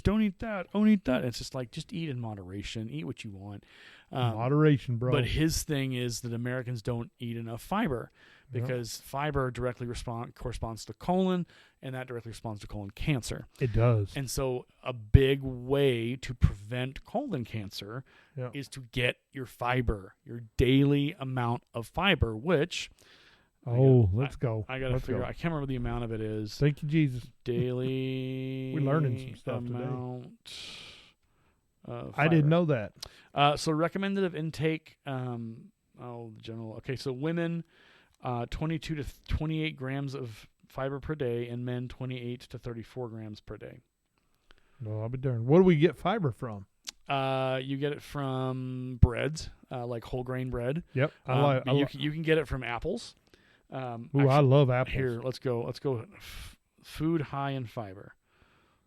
don't eat that, don't eat that. It's just like, just eat in moderation, eat what you want. Moderation, bro. But his thing is that Americans don't eat enough fiber because fiber directly corresponds to colon, and that directly responds to colon cancer. It does. And so a big way to prevent colon cancer is to get your fiber, your daily amount of fiber, which... let's go. I got to figure out. I can't remember the amount of it is. Thank you, Jesus. Daily We're learning some stuff amount of I didn't know that. So recommended of intake, general. Okay, so women, 22 to 28 grams of fiber per day, and men 28 to 34 grams per day. No, I'll be darned. What do we get fiber from? You get it from breads, like whole grain bread. Yep. You can get it from apples. Actually, I love apples. Here, let's go. Food high in fiber.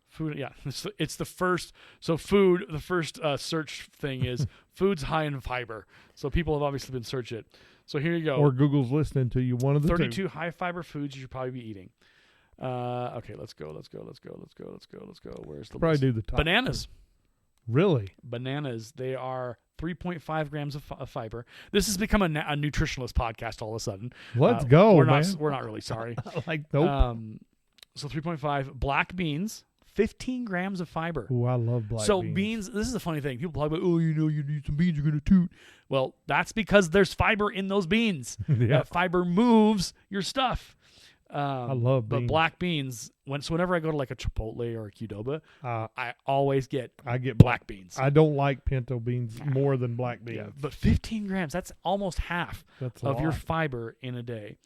Food, yeah. It's the first. So food. The first search thing is foods high in fiber. So people have obviously been searching it. So here you go. Or Google's listening to you. One of the 32 high fiber foods you should probably be eating. Okay, let's go. Where's the probably list? do the top. Bananas. Really? Bananas. They are 3.5 grams of fiber. This has become a nutritionalist podcast all of a sudden. Let's go, we're man. We're not really sorry. Nope. So 3.5. Black beans, 15 grams of fiber. Ooh, I love black beans. So beans, this is the funny thing. People talk about, you need some beans, you're going to toot. Well, that's because there's fiber in those beans. That fiber moves your stuff. I love beans. But black beans, whenever I go to like a Chipotle or a Qdoba, I always get black beans. I don't like pinto beans more than black beans. Yeah, but 15 grams, that's almost half of your fiber in a day.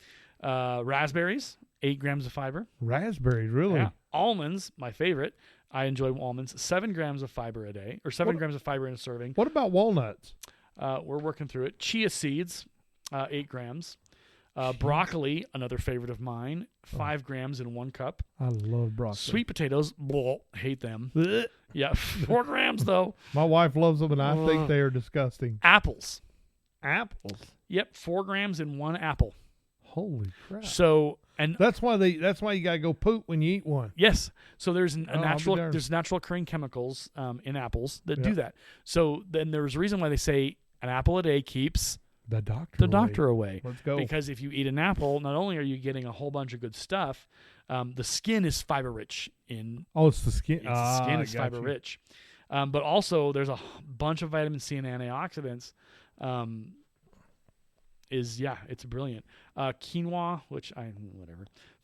Raspberries, 8 grams of fiber. Raspberries, really? Yeah. Almonds, my favorite. I enjoy almonds. 7 grams of fiber a day, or 7 grams of fiber in a serving. What about walnuts? We're working through it. Chia seeds, 8 grams. Broccoli, another favorite of mine, 5 grams in 1 cup. I love broccoli. Sweet potatoes, hate them. Yeah, 4 grams though. My wife loves them, and I think they are disgusting. Apples. Apples? Yep, 4 grams in 1 apple. Holy crap! So, and that's why you gotta go poop when you eat one. Yes. So there's there's natural occurring chemicals in apples that do that. So then there's a reason why they say an apple a day keeps the doctor away. Let's go. Because if you eat an apple, not only are you getting a whole bunch of good stuff, the skin is fiber rich it's the skin. The skin is fiber rich. But also there's a bunch of vitamin C and antioxidants. It's brilliant. Quinoa,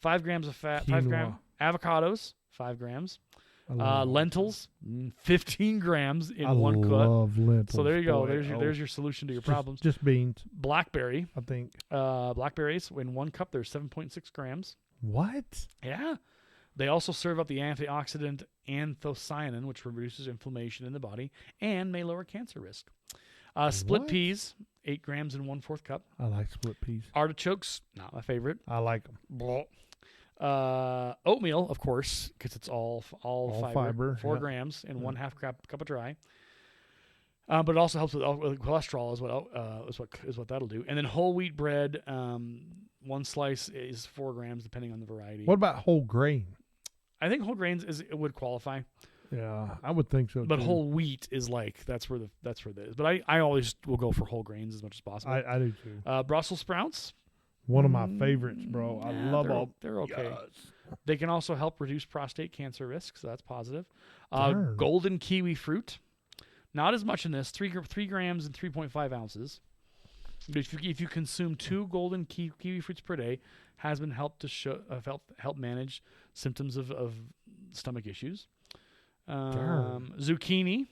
5 grams of fat, 5 grams. Avocados, 5 grams. Lentils, 15 grams in I one cup. love lentils. So there you go. boy. There's your solution to your problems. Just beans, Blackberry. I think. Blackberries in 1 cup. There's 7.6 grams. What? Yeah. They also serve up the antioxidant anthocyanin, which reduces inflammation in the body and may lower cancer risk. Split What? peas, 8 grams in 1/4 cup. I like split peas. Artichokes, not my favorite. I like them. Oatmeal, of course, because it's all fiber. 4 yeah. grams in 1/2 cup of dry. But it also helps with cholesterol is what that'll do. And then whole wheat bread, 1 slice is 4 grams depending on the variety. What about whole grain? I think whole grains it would qualify. Yeah, I would think so. But too. whole wheat is like that's where that is. But I always will go for whole grains as much as possible. I do too. Brussels sprouts. One of my favorites, bro. I love all. They're okay. Yes. They can also help reduce prostate cancer risk, so that's positive. Darn. Golden kiwi fruit. Not as much in this. 3 grams and 3.5 ounces. But if you consume 2 golden kiwi fruits per day, has been helped to help manage symptoms of stomach issues. Zucchini.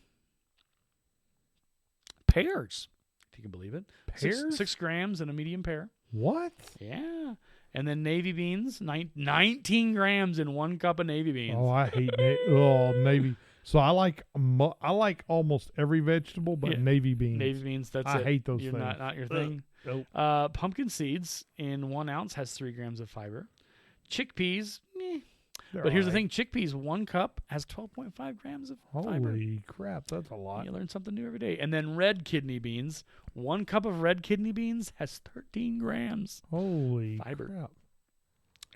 Pears, if you can believe it. Pears? 6 grams in a medium pear. What? Yeah. And then navy beans, 19 grams in 1 cup of navy beans. Oh, I hate navy. So I like almost every vegetable, but navy beans. Navy beans, that's I it. hate those You're things. not your thing. Nope. Pumpkin seeds in 1 ounce has 3 grams of fiber. Chickpeas, They're but here's the all right. thing: chickpeas, 1 cup has 12.5 grams of fiber. Holy crap, that's a lot. You learn something new every day. And then red kidney beans, 1 cup of red kidney beans has 13 grams Holy fiber. crap.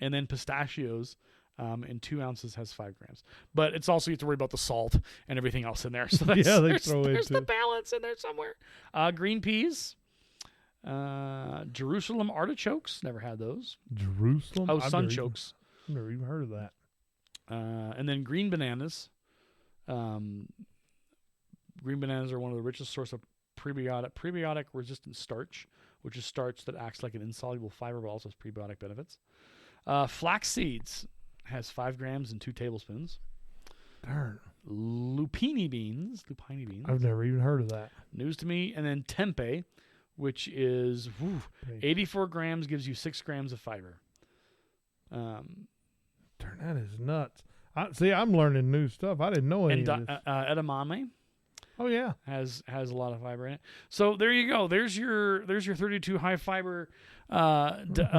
And then pistachios in 2 ounces has 5 grams. But it's also you have to worry about the salt and everything else in there. So that's, Yeah, they there's, throw there's the into- balance in there somewhere. Green peas, Jerusalem artichokes. Never had those. Jerusalem? Oh, I've sunchokes. never even heard of that. And then green bananas. Green bananas are one of the richest source of prebiotic resistant starch, which is starch that acts like an insoluble fiber but also has prebiotic benefits. Flax seeds has 5 grams and 2 tablespoons. Darn. Lupini beans. I've never even heard of that. News to me. And then tempeh, which is 84 grams, gives you 6 grams of fiber. Darn, that is nuts. See, I'm learning new stuff. I didn't know any of this. Edamame Oh, yeah. has a lot of fiber in it. So there you go. There's your 32 high fiber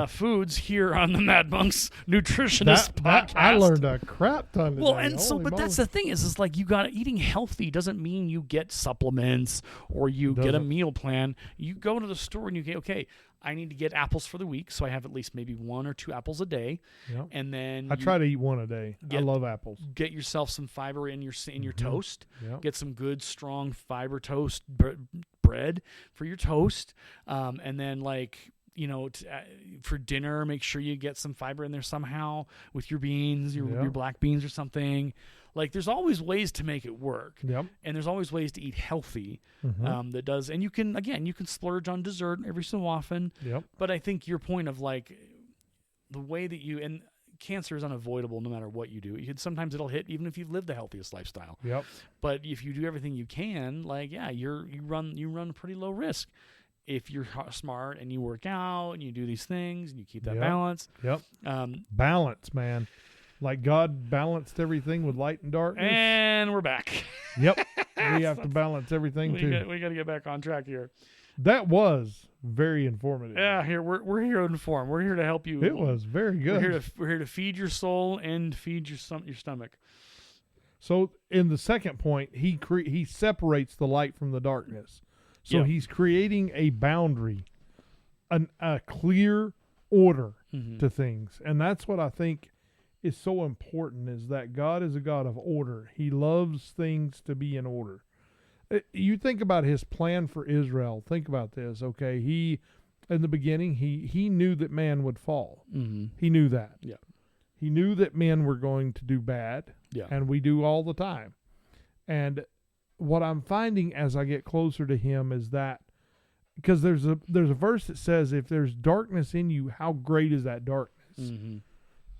foods here on the Mad Monks Nutritionist Podcast. I learned a crap ton today. Well, and so, Holy but that's moly. the thing is like eating healthy doesn't mean you get supplements or you get a Doesn't. meal plan. You go to the store and you get, okay, I need to get apples for the week, so I have at least maybe 1 or 2 apples a day, Yep. and then I try to eat one a day. I love apples. get yourself some fiber in your toast. Yep. Get some good strong fiber toast bread for your toast, and then for dinner, make sure you get some fiber in there somehow with your beans, your black beans or something. Like there's always ways to make it work, Yep. and there's always ways to eat healthy. Mhm. That does, and you can splurge on dessert every so often. Yep. But I think your point of like the way that and cancer is unavoidable no matter what you do. Sometimes it'll hit even if you've lived the healthiest lifestyle. Yep. But if you do everything you can, you run a pretty low risk. If you're smart and you work out and you do these things and you keep that Yep. balance. Yep. Balance, man. Like God balanced everything with light and darkness. And we're back. Yep. We have to balance everything too. We got to get back on track here. That was very informative. Yeah, here we're here to inform. We're here to help you. It was very good. We're here to feed your soul and feed your stomach. So in the second point, he separates the light from the darkness. So Yeah. he's creating a boundary, a clear order Mhm. to things. And that's what I think is so important, is that God is a God of order. He loves things to be in order. You think about his plan for Israel. Think about this, okay? In the beginning, he knew that man would fall. Mm-hmm. He knew that. Yeah. He knew that men were going to do bad. Yeah. And we do all the time. And what I'm finding as I get closer to him is that, because there's a verse that says, if there's darkness in you, how great is that darkness? Mm-hmm.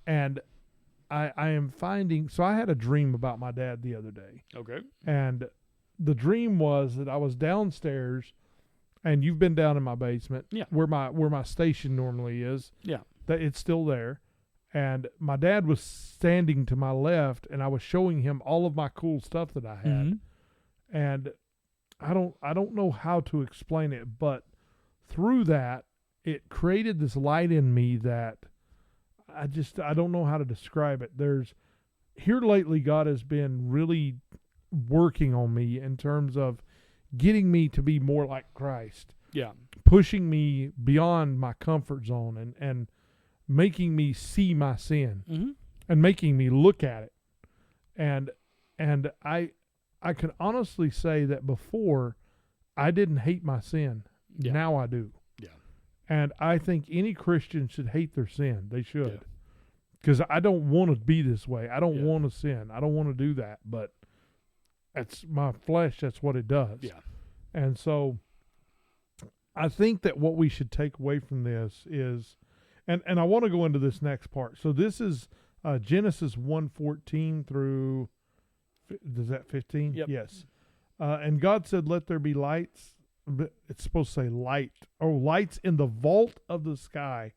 And I am finding. So I had a dream about my dad the other day, Okay. and the dream was that I was downstairs, and you've been down in my basement, Yeah. where my station normally is. Yeah. That it's still there, and my dad was standing to my left, and I was showing him all of my cool stuff that I had, Mm-hmm. and I don't know how to explain it, but through that, it created this light in me that I don't know how to describe it. Here lately, God has been really working on me in terms of getting me to be more like Christ, Yeah. pushing me beyond my comfort zone, and making me see my sin, Mm-hmm. and making me look at it. And I can honestly say that before I didn't hate my sin. Yeah. Now I do. Yeah. And I think any Christian should hate their sin. They Yeah. should. Because I don't want to be this way. I don't Yeah. want to sin. I don't want to do that. But that's my flesh. That's what it does. Yeah. And so I think that what we should take away from this is, and I want to go into this next part. So this is Genesis 1:14 through, does that 15? Yep. Yes. And God said, let there be lights. It's supposed to say light. Oh, lights in the vault of the sky.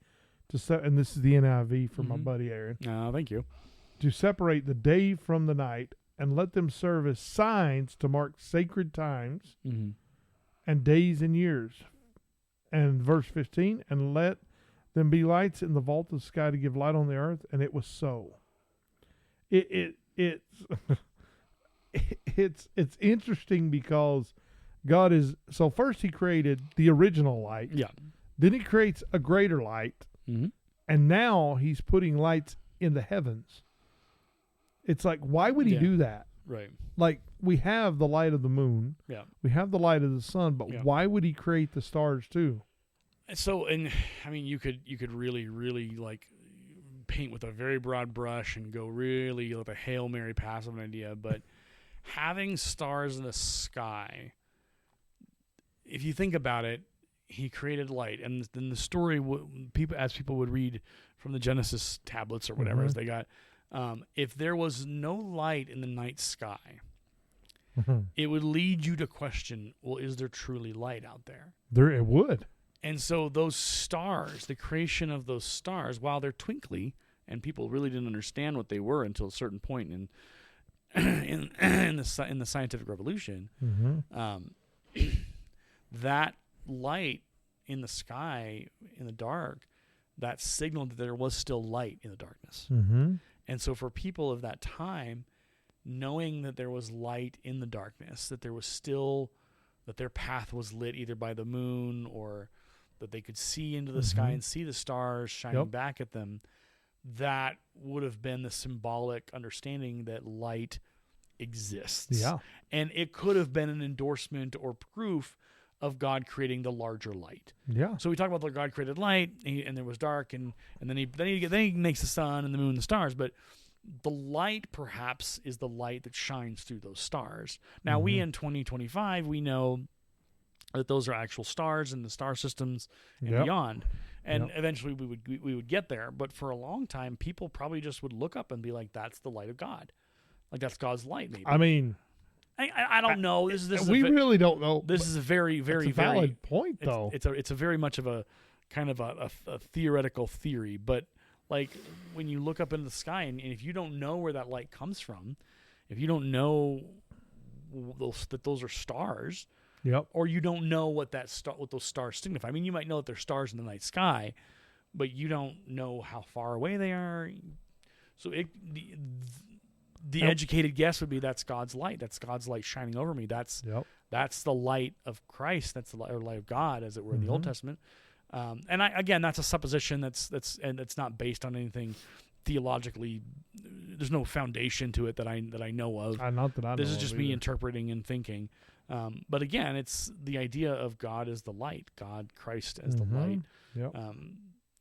And this is the NIV for my Mhm. buddy Aaron. Thank you. To separate the day from the night, and let them serve as signs to mark sacred times Mm-hmm. and days and years. And verse 15, and let them be lights in the vault of the sky to give light on the earth. And it was so. It's it's interesting because God is, so first he created the original light. Yeah. Then he creates a greater light. Mm-hmm. And now he's putting lights in the heavens. It's like, why would he Yeah. do that? Right. Like, we have the light of the moon. Yeah. We have the light of the sun, but Yeah. why would he create the stars too? So, and I mean, you could really, really like paint with a very broad brush and go really like a Hail Mary pass of an idea, but having stars in the sky, if you think about it, he created light, and then the story people would read from the Genesis tablets or whatever Mhm. as they got, if there was no light in the night sky, it would lead you to question, well, is there truly light out there? It would. And so those stars, the creation of those stars, while they're twinkly, and people really didn't understand what they were until a certain point in the scientific revolution, Mm-hmm. that light in the sky in the dark, that signaled that there was still light in the darkness. Mm-hmm. And so for people of that time, knowing that there was light in the darkness, that there was still, that their path was lit either by the moon or that they could see into the sky Mhm. and see the stars shining Yep. back at them, that would have been the symbolic understanding that light exists. Yeah. And it could have been an endorsement or proof of God creating the larger light. Yeah. So we talk about the God created light, and there was dark, and then he makes the sun and the moon and the stars. But the light perhaps is the light that shines through those stars. Now we Mhm. in 2025 we know that those are actual stars in the star systems and Yep. beyond. And Yep. eventually we would get there. But for a long time, people probably just would look up and be like, "That's the light of God." Like that's God's light, maybe. I mean, I don't know. This is we really don't know. this is a very, very, It's a valid very point, though. it's a very much of a kind of a theoretical theory, but like when you look up into the sky and if you don't know where that light comes from, if you don't know that those are stars, Yep. or you don't know what those stars signify. I mean, you might know that they're stars in the night sky, but you don't know how far away they are. So the educated guess would be that's God's light. That's God's light shining over me. That's the light of Christ. That's the light of God, as it were, in the Old Mhm. Testament. And that's a supposition that's not based on anything theologically. There's no foundation to it that I know of. Not that I know. This is just me either. interpreting and thinking. But again, it's the idea of God as the light, God, Christ as the light. Yep.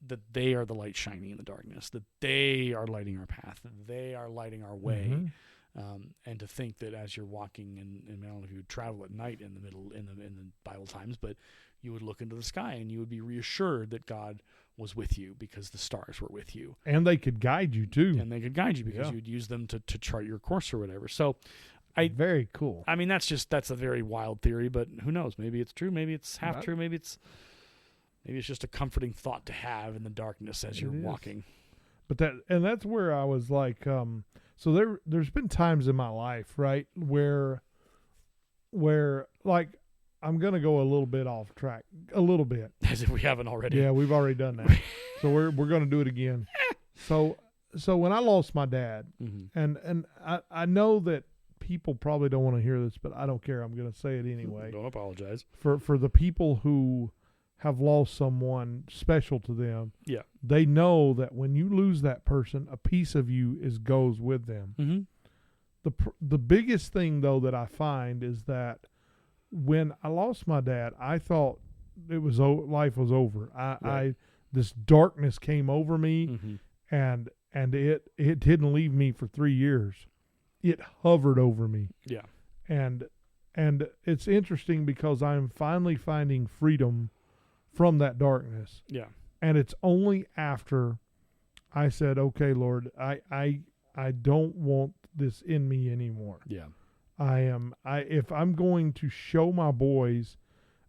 That they are the light shining in the darkness, that they are lighting our path, that they are lighting our way. And to think that as you're walking, and I don't know if you would travel at night in the Bible times, but you would look into the sky and you would be reassured that God was with you because the stars were with you. And they could guide you too. And they could guide you because you'd use them to chart your course or whatever. So very cool. I mean, that's a very wild theory, but who knows? Maybe it's true. Maybe it's half true. Maybe it's just a comforting thought to have in the darkness as you're walking. But that's where I was like, so there's been times in my life, right, where like I'm gonna go a little bit off track, a little bit, as if we haven't already. Yeah, we've already done that. So we're gonna do it again. So when I lost my dad, and I know that people probably don't want to hear this, but I don't care. I'm gonna say it anyway. Don't apologize for the people who have lost someone special to them. Yeah. They know that when you lose that person, a piece of you goes with them. Mm-hmm. The biggest thing, though, that I find is that when I lost my dad, I thought life was over. This darkness came over me, and it didn't leave me for 3 years. It hovered over me. Yeah. And it's interesting because I'm finally finding freedom from that darkness. Yeah. And it's only after I said, okay, Lord, I don't want this in me anymore. Yeah. If I'm going to show my boys,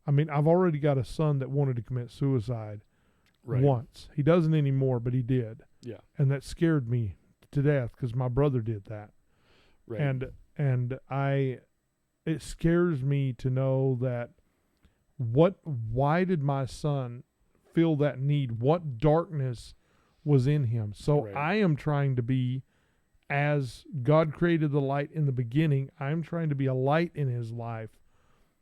I mean, I've already got a son that wanted to commit suicide once. He doesn't anymore, but he did. Yeah. And that scared me to death because my brother did that. Right. And it scares me to know that why did my son feel that need? What darkness was in him? So I am trying to be, as God created the light in the beginning, I'm trying to be a light in his life.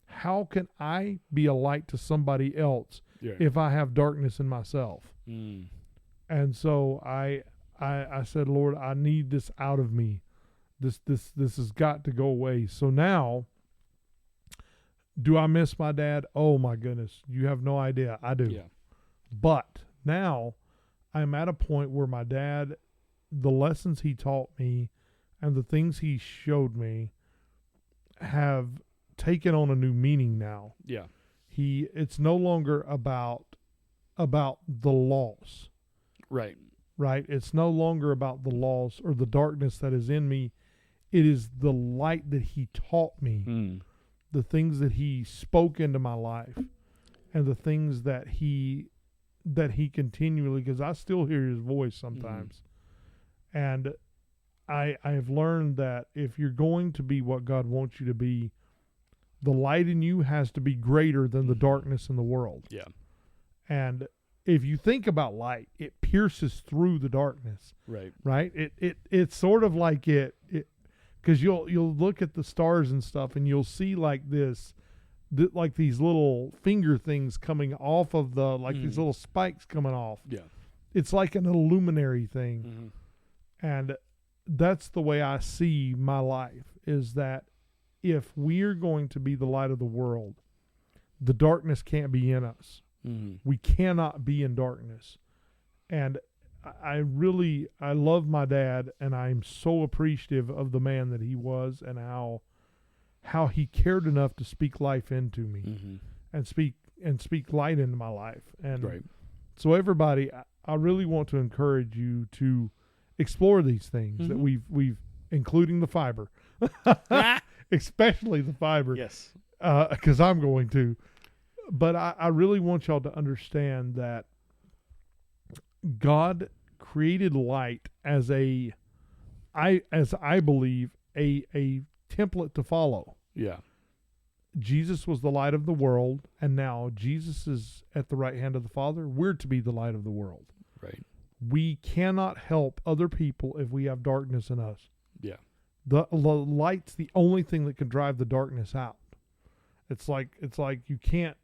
How can I be a light to somebody else if I have darkness in myself? And so I said, Lord, I need this out of me. This has got to go away. So now, do I miss my dad? Oh my goodness. You have no idea. I do. Yeah. But now I'm at a point where my dad, the lessons he taught me and the things he showed me have taken on a new meaning now. Yeah. It's no longer about the loss. Right. Right? It's no longer about the loss or the darkness that is in me. It is the light that he taught me. The things that he spoke into my life, and the things that he continually, because I still hear his voice sometimes. And I have learned that if you're going to be what God wants you to be, the light in you has to be greater than the darkness in the world. Yeah. And if you think about light, it pierces through the darkness. Right. Right? It's sort of like it because you'll look at the stars and stuff, and you'll see like like these little finger things coming off of these little spikes coming off. Yeah. It's like an illuminary thing. And that's the way I see my life, is that if we're going to be the light of the world, the darkness can't be in us. We cannot be in darkness. And I love my dad, and I'm so appreciative of the man that he was, and how he cared enough to speak life into me and speak light into my life. And so everybody, I really want to encourage you to explore these things that we've including the fiber, especially the fiber. Yes. Because I'm going to. But I really want y'all to understand that God created light as I believe, a template to follow. Yeah. Jesus was the light of the world, and now Jesus is at the right hand of the Father. We're to be the light of the world. Right. We cannot help other people if we have darkness in us. Yeah. The light's the only thing that can drive the darkness out. It's like you can't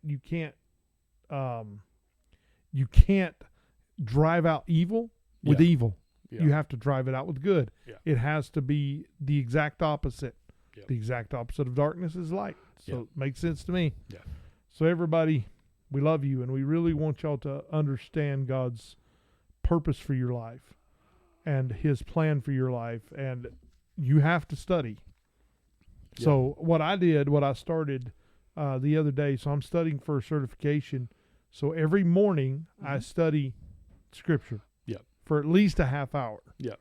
drive out evil with evil. Yeah. You have to drive it out with good. Yeah. It has to be the exact opposite. Yeah. The exact opposite of darkness is light. So it makes sense to me. Yeah. So everybody, we love you, and we really want y'all to understand God's purpose for your life and his plan for your life. And you have to study. Yeah. So what I started the other day, so I'm studying for a certification. So every morning I study Scripture. Yeah. For at least a half hour. Yeah.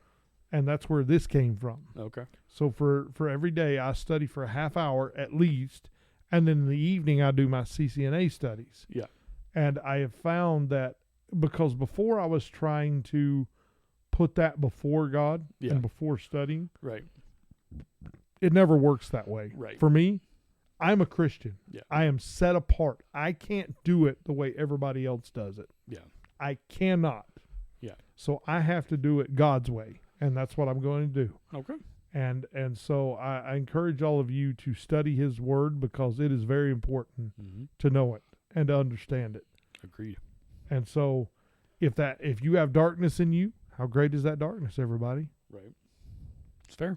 And that's where this came from. Okay. So for every day I study for a half hour at least, and then in the evening I do my CCNA studies. Yeah. And I have found that because before I was trying to put that before God and before studying, right, it never works that way. Right. For me, I'm a Christian. Yeah. I am set apart. I can't do it the way everybody else does it. Yeah. I cannot. Yeah. So I have to do it God's way, and that's what I'm going to do. Okay. And so I encourage all of you to study His Word because it is very important to know it and to understand it. Agreed. And so if you have darkness in you, how great is that darkness, everybody? Right. It's fair.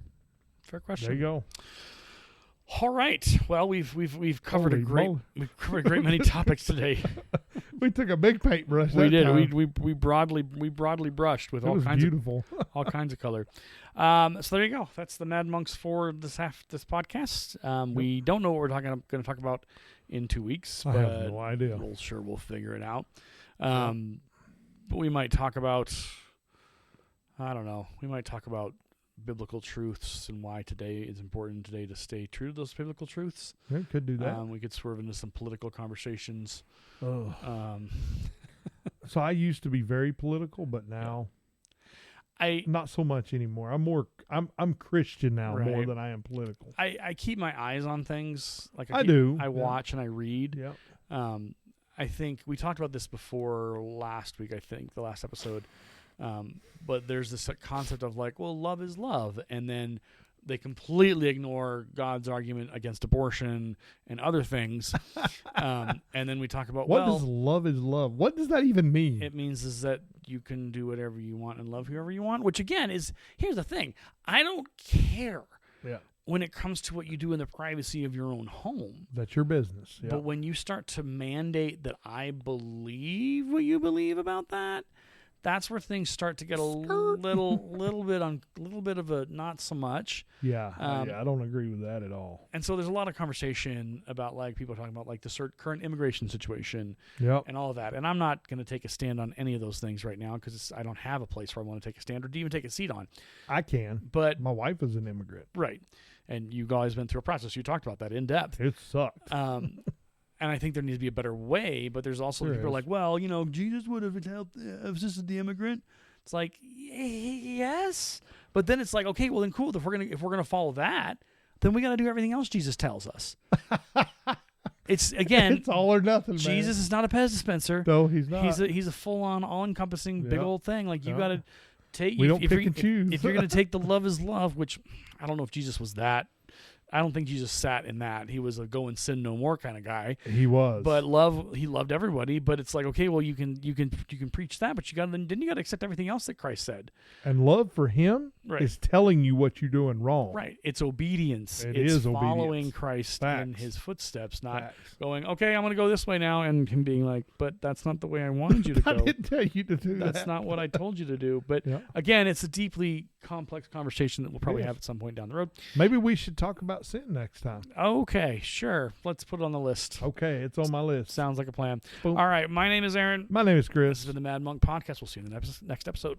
Fair question. There you go. All right. Well, we've covered we've covered a great many topics today. We took a big paintbrush. We did. Time. We broadly brushed with all kinds beautiful. of all kinds of color. So there you go. That's the Mad Monks for this podcast. We don't know what we're going to talk about in 2 weeks. I have no idea. We'll figure it out. But we might talk about, I don't know. We might talk about biblical truths and why today is important today to stay true to those biblical truths. Yeah, could do that. We could swerve into some political conversations. So I used to be very political, but now not so much anymore. I'm Christian now more than I am political. I keep my eyes on things. Like I do. I watch and I read. Yeah. I think we talked about this before last week. I think the last episode. But there's this concept of like, well, love is love. And then they completely ignore God's argument against abortion and other things. And then we talk about, what does love is love? What does that even mean? It means is that you can do whatever you want and love whoever you want, which again here's the thing. I don't care. Yeah. When it comes to what you do in the privacy of your own home. That's your business. Yeah. But when you start to mandate that I believe what you believe about that, that's where things start to get a little bit of a not so much. Yeah, I don't agree with that at all. And so there's a lot of conversation about like people talking about like the current immigration situation and all of that. And I'm not going to take a stand on any of those things right now because I don't have a place where I want to take a stand or to even take a seat on. I can, but my wife is an immigrant, right? And you guys been through a process. You talked about that in depth. It sucked. And I think there needs to be a better way, but there's also people are like, well, Jesus would have assisted the immigrant. It's like, yes, but then it's like, okay, well then cool. If we're gonna follow that, then we got to do everything else Jesus tells us. It's all or nothing. Jesus man. is not a Pez dispenser. No, he's not. He's a full on, all encompassing big old thing. Like you got to take. We don't pick and choose. If you're gonna take the love is love, which I don't know if Jesus was that. I don't think Jesus sat in that. He was a go and sin no more kind of guy. He was. But he loved everybody. But it's like, okay, well, you can preach that, but you got to accept everything else that Christ said. And love for Him is telling you what you're doing wrong. Right. It's obedience. It's following obedience. Christ in His footsteps, not Facts. going, okay, I'm going to go this way now, and Him being like, but that's not the way I wanted you to go. I didn't tell you to do that. That's not what I told you to do. But again, it's a deeply complex conversation that we'll probably have at some point down the road. Maybe we should talk about sin next time. Okay, sure. Let's put it on the list. Okay, it's on my list. Sounds like a plan. Boom. All right, my name is Aaron. My name is Chris. This has been the Mad Monk Podcast. We'll see you in the next episode.